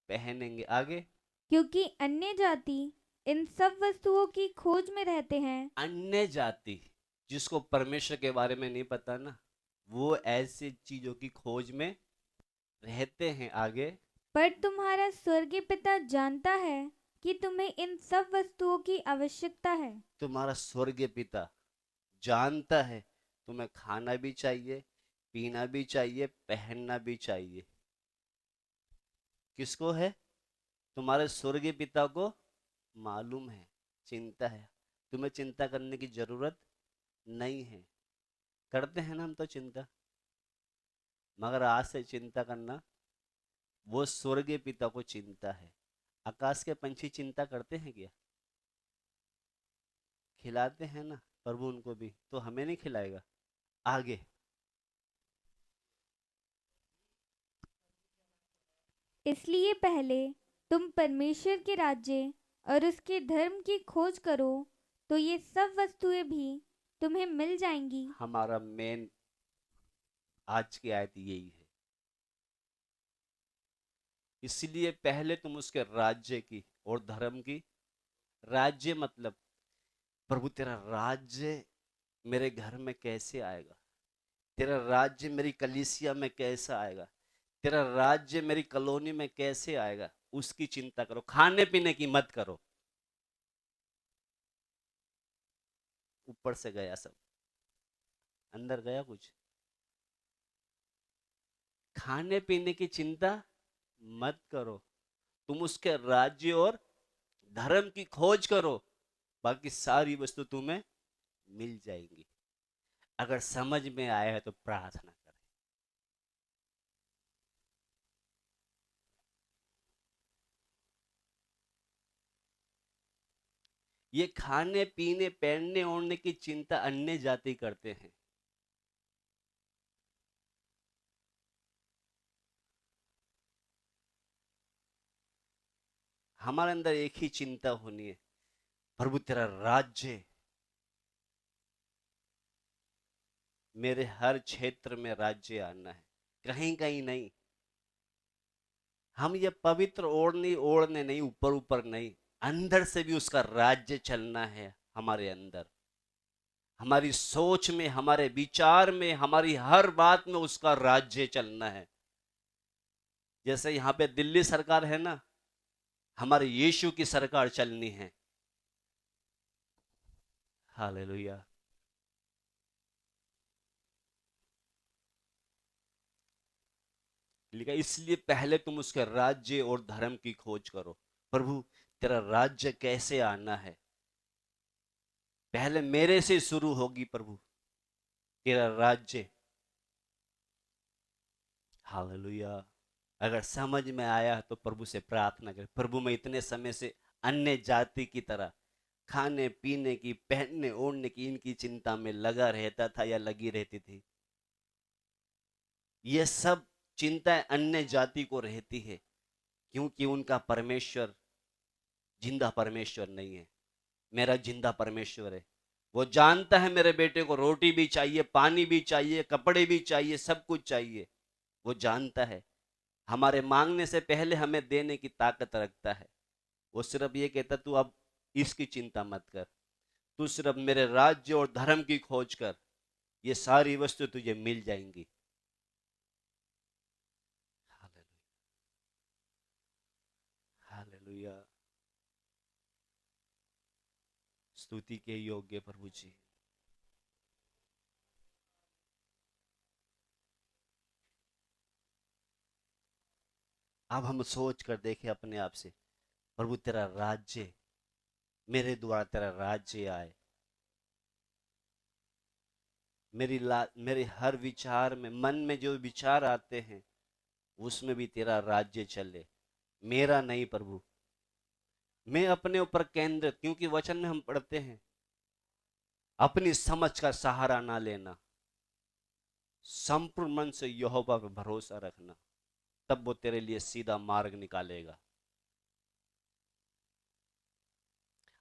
पहनेंगे। आगे, क्योंकि अन्य जाति इन सब वस्तुओं की खोज में रहते हैं। अन्य जाति, जिसको परमेश्वर के बारे में नहीं पता ना, वो ऐसी चीजों की खोज में रहते हैं। आगे, पर तुम्हारा स्वर्गीय पिता जानता है कि तुम्हें इन सब वस्तुओं की आवश्यकता है। तुम्हारा स्वर्गीय पिता जानता है तुम्हें खाना भी चाहिए, पीना भी चाहिए, पहनना भी चाहिए। किसको है? तुम्हारे स्वर्गीय पिता को मालूम है, चिंता है। तुम्हें चिंता करने की जरूरत नहीं है। करते हैं ना हम तो चिंता, मगर आज से चिंता करना, वो स्वर्गीय पिता को चिंता है। आकाश के पंछी चिंता करते हैं क्या? खिलाते हैं ना प्रभु उनको भी, तो हमें नहीं खिलाएगा? आगे, इसलिए पहले तुम परमेश्वर के राज्य और उसके धर्म की खोज करो, तो ये सब वस्तुएं भी तुम्हें मिल जाएंगी। हमारा मेन आज की आयत यही है। इसलिए पहले तुम उसके राज्य की और धर्म की। राज्य मतलब प्रभु तेरा राज्य मेरे घर में कैसे आएगा, तेरा राज्य मेरी कलीसिया में कैसा आएगा, तेरा राज्य मेरी कॉलोनी में कैसे आएगा, उसकी चिंता करो। खाने पीने की मत करो। ऊपर से गया सब, अंदर गया कुछ? खाने पीने की चिंता मत करो, तुम उसके राज्य और धर्म की खोज करो, बाकी सारी वस्तु तुम्हें मिल जाएंगी। अगर समझ में आया है तो प्रार्थना करें। ये खाने पीने पहनने ओढ़ने की चिंता अन्य जाति करते हैं। हमारे अंदर एक ही चिंता होनी है, प्रभु तेरा राज्य मेरे हर क्षेत्र में राज्य आना है, कहीं कहीं नहीं। हम ये पवित्र ओढ़ने नहीं, ऊपर ऊपर नहीं, अंदर से भी उसका राज्य चलना है हमारे अंदर, हमारी सोच में, हमारे विचार में, हमारी हर बात में उसका राज्य चलना है। जैसे यहां पे दिल्ली सरकार है ना, हमारे यीशु की सरकार चलनी है। हालेलुया। लिखा इसलिए पहले तुम उसके राज्य और धर्म की खोज करो। प्रभु तेरा राज्य कैसे आना है, पहले मेरे से शुरू होगी प्रभु तेरा राज्य। हालेलुया। अगर समझ में आया तो प्रभु से प्रार्थना करें, प्रभु मैं इतने समय से अन्य जाति की तरह खाने पीने की, पहनने ओढ़ने की, इनकी चिंता में लगा रहता था या लगी रहती थी। ये सब चिंताएं अन्य जाति को रहती है, क्योंकि उनका परमेश्वर जिंदा परमेश्वर नहीं है। मेरा जिंदा परमेश्वर है। वो जानता है मेरे बेटे को रोटी भी चाहिए, पानी भी चाहिए, कपड़े भी चाहिए, सब कुछ चाहिए। वो जानता है, हमारे मांगने से पहले हमें देने की ताकत रखता है। वो सिर्फ ये कहता तू अब इसकी चिंता मत कर, तू सिर्फ मेरे राज्य और धर्म की खोज कर, ये सारी वस्तु तुझे मिल जाएंगी। हालेलुया। स्तुति के योग्य प्रभु जी। अब हम सोच कर देखें अपने आप से, प्रभु तेरा राज्य, मेरे द्वारा तेरा राज्य आए, मेरे हर विचार में, मन में जो विचार आते हैं उसमें भी तेरा राज्य चले, मेरा नहीं प्रभु। मैं अपने ऊपर केंद्रित, क्योंकि वचन में हम पढ़ते हैं अपनी समझ का सहारा ना लेना, संपूर्ण मन से यहोवा पर भरोसा रखना, तब वो तेरे लिए सीधा मार्ग निकालेगा।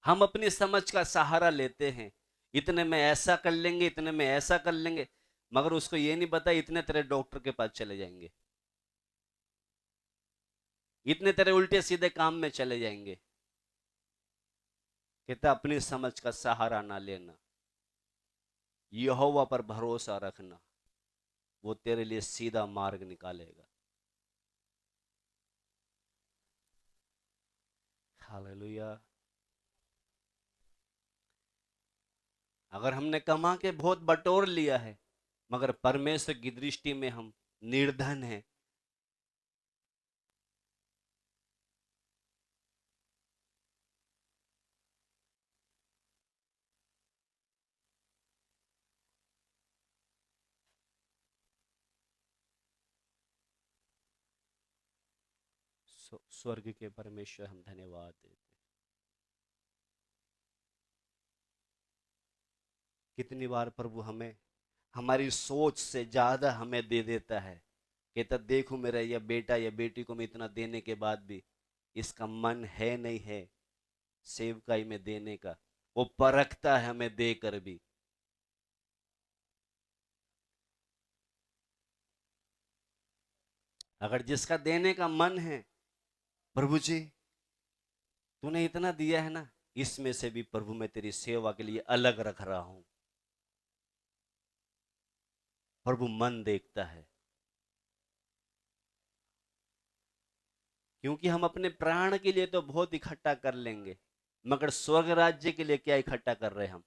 हम अपनी समझ का सहारा लेते हैं, इतने में ऐसा कर लेंगे, इतने में ऐसा कर लेंगे, मगर उसको ये नहीं पता इतने तेरे डॉक्टर के पास चले जाएंगे, इतने तेरे उल्टे सीधे काम में चले जाएंगे। कहता अपनी समझ का सहारा ना लेना, यहोवा पर भरोसा रखना, वो तेरे लिए सीधा मार्ग निकालेगा। हालेलुया। अगर हमने कमा के बहुत बटोर लिया है, मगर परमेश्वर की दृष्टि में हम निर्धन हैं, स्वर्ग के परमेश्वर हम धन्यवाद देते। कितनी बार प्रभु हमें हमारी सोच से ज्यादा हमें दे देता है। कहता देखो मेरा या बेटा या बेटी को मैं इतना देने के बाद भी इसका मन है नहीं है सेवकाई में देने का, वो परखता है हमें देकर भी। अगर जिसका देने का मन है, प्रभु जी तूने इतना दिया है ना, इसमें से भी प्रभु मैं तेरी सेवा के लिए अलग रख रहा हूं, प्रभु मन देखता है। क्योंकि हम अपने प्राण के लिए तो बहुत इकट्ठा कर लेंगे, मगर स्वर्ग राज्य के लिए क्या इकट्ठा कर रहे हैं हम?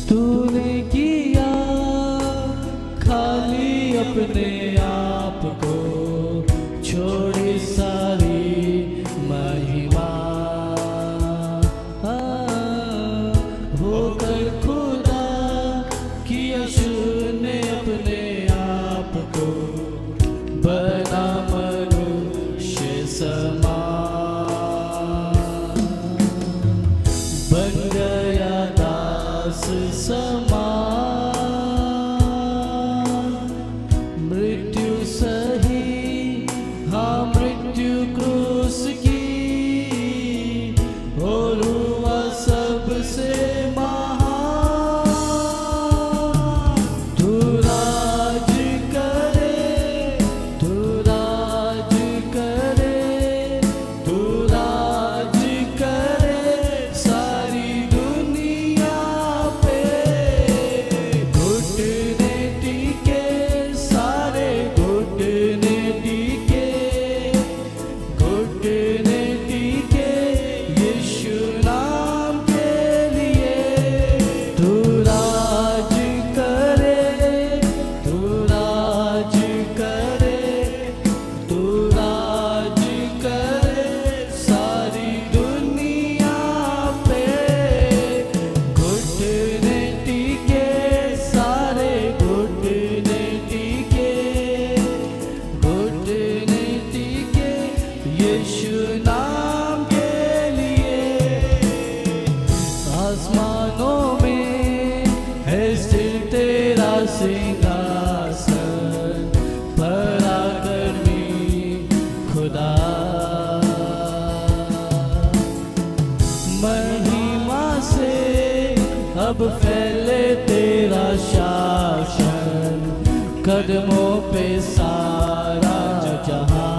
तूने किया खाली अपने आप को, छोड़ी सारी महिमा, होकर खुदा की समान, बन गया दास समान। मृत्यु सही, हाँ मृत्यु क्रूस की, और हुआ सबसे महान। तू राज करे, तू राज करे, तू राज करे सारी दुनिया पे। घुटने टिके सारे, घुटने टिके, घुटने टिके यीशु नाम के लिए। तू राज करे, तू राज करे, तू राज करे सारी दुनिया पे। घुटने टिके सारे, घुटने टिके, घुटने टिके यीशु नाम के लिए। आसमानों में है स्थिर तेरा सिंहासन, पराक्रमी खुदा। महिमा से अब फैले तेरा शासन, कदमों पे सारा जहां।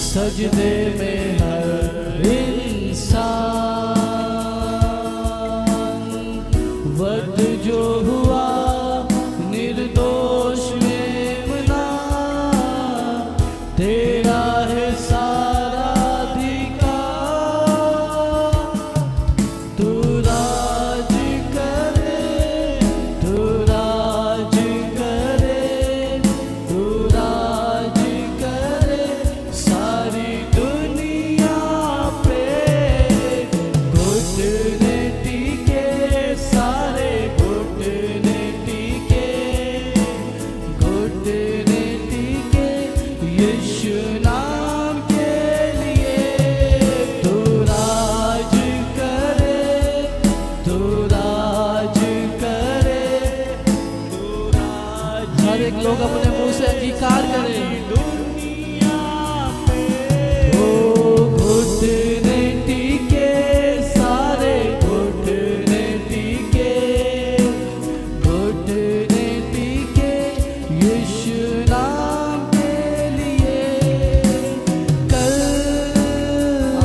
सजदे में हर इंसान, वक्त जो हुआ निर्दोष मेमना। तेरा है सारा अधिकार। तू राज करे, तू राज करे, तू राज करे सारी दुनिया पे। घुटने टिके सारे, घुटने टिके, घुटने टिके यीशु नाम के लिए। तू राज करे, तू राज करे, तू राज। हर एक लोग अपने मुंह से अंगीकार करे। दुनिया पे ओ घुटने टिके सारे, घुटने टिके, घुटने टिके यीशु नाम के लिए। कल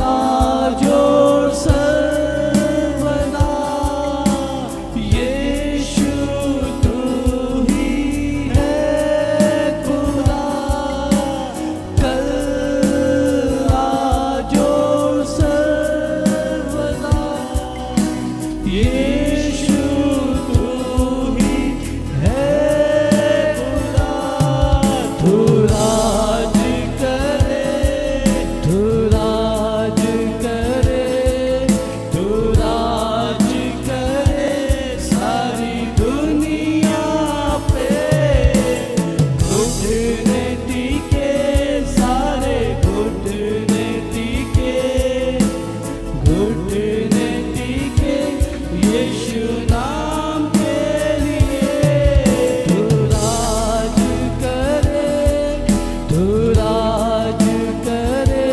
आज और सर्वदा यीशु तू ही है खुदा। कल आज और सर्वदा यीशु तू ही है खुदा। तू राज करे, तू राज करे, तू राज करे सारी दुनिया पे। घुटने टिके सारे, घुटने टिके, घुटने टिके यीशु नाम के लिए। तू राज करे, तू राज करे,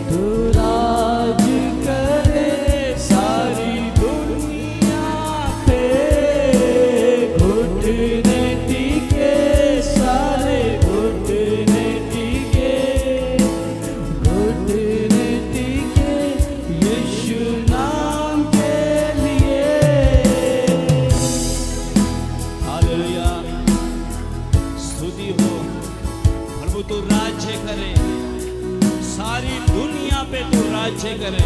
तू राज करे सारी दुनिया पे। घुटने टिके सारे, घुटने टिके, घुटने टिके यीशु नाम के लिए। हालेलुया, स्तुति हो प्रभु। तू राज्य करे सारी दुनिया पे, तू राज्य करे।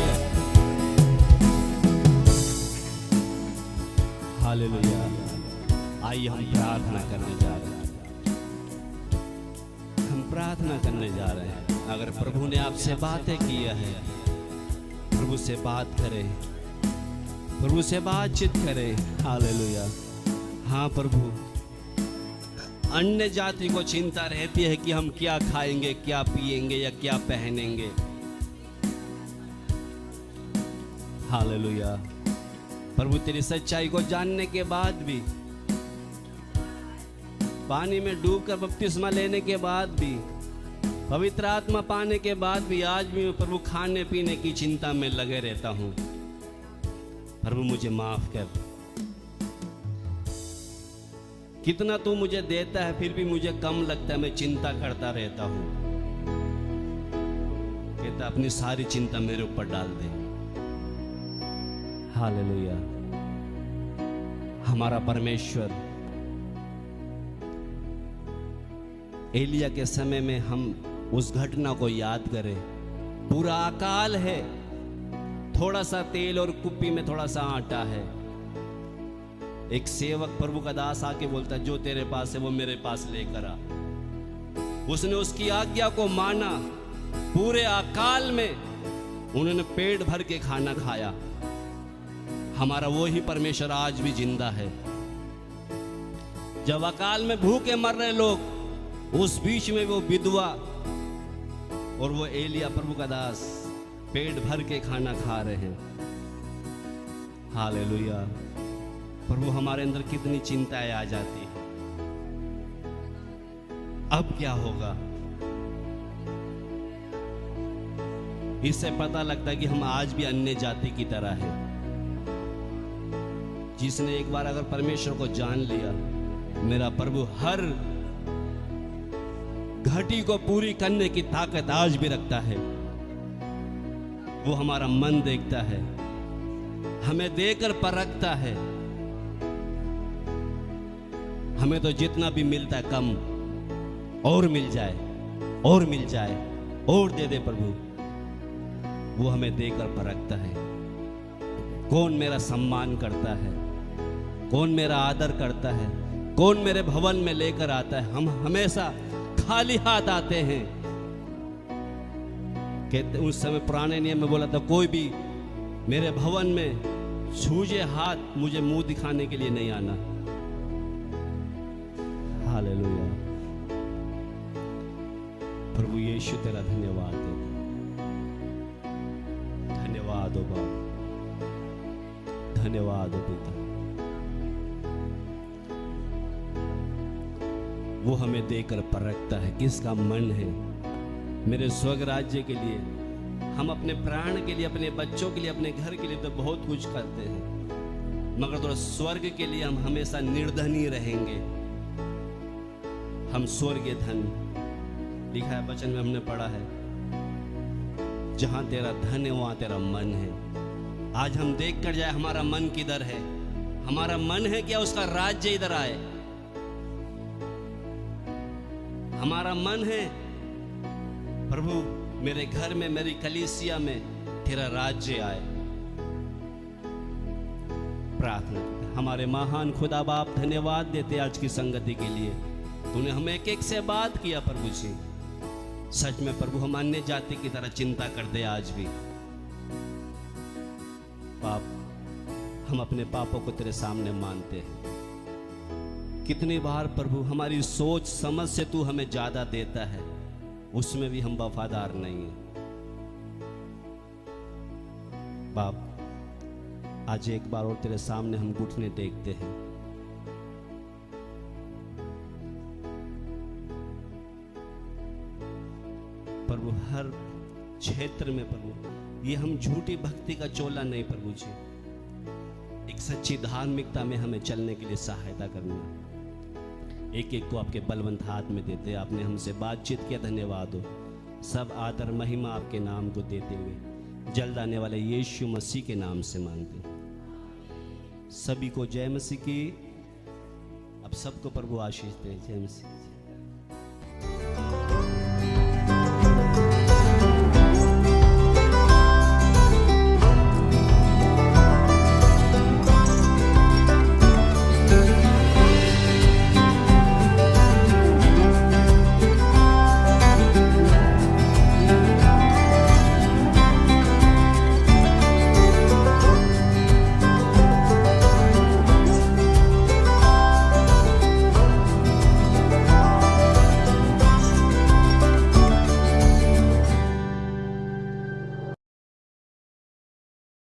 हालेलुया। आइए हम प्रार्थना करने जा रहे हैं, हम प्रार्थना करने जा रहे हैं। अगर प्रभु ने आपसे बातें किया है, प्रभु से बात करें, प्रभु से बातचीत करें। हालेलुया। हाँ प्रभु, अन्य जाति को चिंता रहती है कि हम क्या खाएंगे, क्या पिएंगे या क्या पहनेंगे। हालेलुया। प्रभु तेरी सच्चाई को जानने के बाद भी, पानी में डूबकर बपतिस्मा लेने के बाद भी, पवित्र आत्मा पाने के बाद भी आज भी मैं प्रभु खाने पीने की चिंता में लगे रहता हूं। प्रभु मुझे माफ कर। कितना तू मुझे देता है फिर भी मुझे कम लगता है, मैं चिंता करता रहता हूं। कहता अपनी सारी चिंता मेरे ऊपर डाल दे। हालेलुया। हमारा परमेश्वर एलिया के समय में हम उस घटना को याद करें। पूरा अकाल है, थोड़ा सा तेल और कुप्पी में थोड़ा सा आटा है। एक सेवक प्रभु का दास आके बोलता जो तेरे पास है वो मेरे पास लेकर आ। उसने उसकी आज्ञा को माना। पूरे अकाल में उन्होंने पेट भर के खाना खाया। हमारा वो ही परमेश्वर आज भी जिंदा है। जब अकाल में भूखे मर रहे लोग, उस बीच में वो विधवा और वो एलिया प्रभु का दास पेट भर के खाना खा रहे हैं। हालेलुया। प्रभु हमारे अंदर कितनी चिंताएं आ जाती है। अब क्या होगा? इससे पता लगता है कि हम आज भी अन्य जाति की तरह हैं। जिसने एक बार अगर परमेश्वर को जान लिया, मेरा प्रभु हर घटी को पूरी करने की ताकत आज भी रखता है। वो हमारा मन देखता है, हमें देकर परखता है। हमें तो जितना भी मिलता है कम, और मिल जाए और मिल जाए और दे दे प्रभु। वो हमें देकर परखता है। कौन मेरा सम्मान करता है, कौन मेरा आदर करता है, कौन मेरे भवन में लेकर आता है। हम हमेशा खाली हाथ आते हैं। कहते उस समय पुराने नियम में बोला था कोई भी मेरे भवन में सूजे हाथ मुझे मुंह दिखाने के लिए नहीं आना। हालेलुया। प्रभु यीशु तेरा धन्यवाद है। धन्यवाद हो बाप, धन्यवाद हो पिता। वो हमें देकर परखता है किसका मन है। मेरे स्वर्ग राज्य के लिए, हम अपने प्राण के लिए, अपने बच्चों के लिए, अपने घर के लिए तो बहुत कुछ करते हैं, मगर तो स्वर्ग के लिए हम हमेशा निर्धन ही रहेंगे। हम स्वर्गीय धन, लिखा है वचन में हमने पढ़ा है, जहां तेरा धन है वहां तेरा मन है। आज हम देख कर जाए हमारा मन किधर है। हमारा मन है क्या उसका राज्य इधर आए। हमारा मन है प्रभु मेरे घर में, मेरी कलीसिया में तेरा राज्य आए। प्रार्थना हमारे महान खुदा बाप, धन्यवाद देते आज की संगति के लिए। तूने हमें एक एक से बात किया प्रभु जी। सच में प्रभु हम अन्य जाति की तरह चिंता करते आज भी। पाप, हम अपने पापों को तेरे सामने मानते हैं। कितनी बार प्रभु हमारी सोच समझ से तू हमें ज्यादा देता है, उसमें भी हम वफादार नहीं हैं। बाप, आज एक बार और तेरे सामने हम घुटने टेकते हैं। प्रभु हर क्षेत्र में प्रभु ये हम झूठी भक्ति का चोला नहीं प्रभु जी, एक सच्ची धार्मिकता में हमें चलने के लिए सहायता करना। एक एक को आपके बलवंत हाथ में देते। आपने हमसे बातचीत किया, धन्यवाद हो। सब आदर महिमा आपके नाम को देते हुए जल्द आने वाले यीशु मसीह के नाम से मांगते। सभी को जय मसीह की। अब सबको प्रभु आशीष दे। जय मसीह।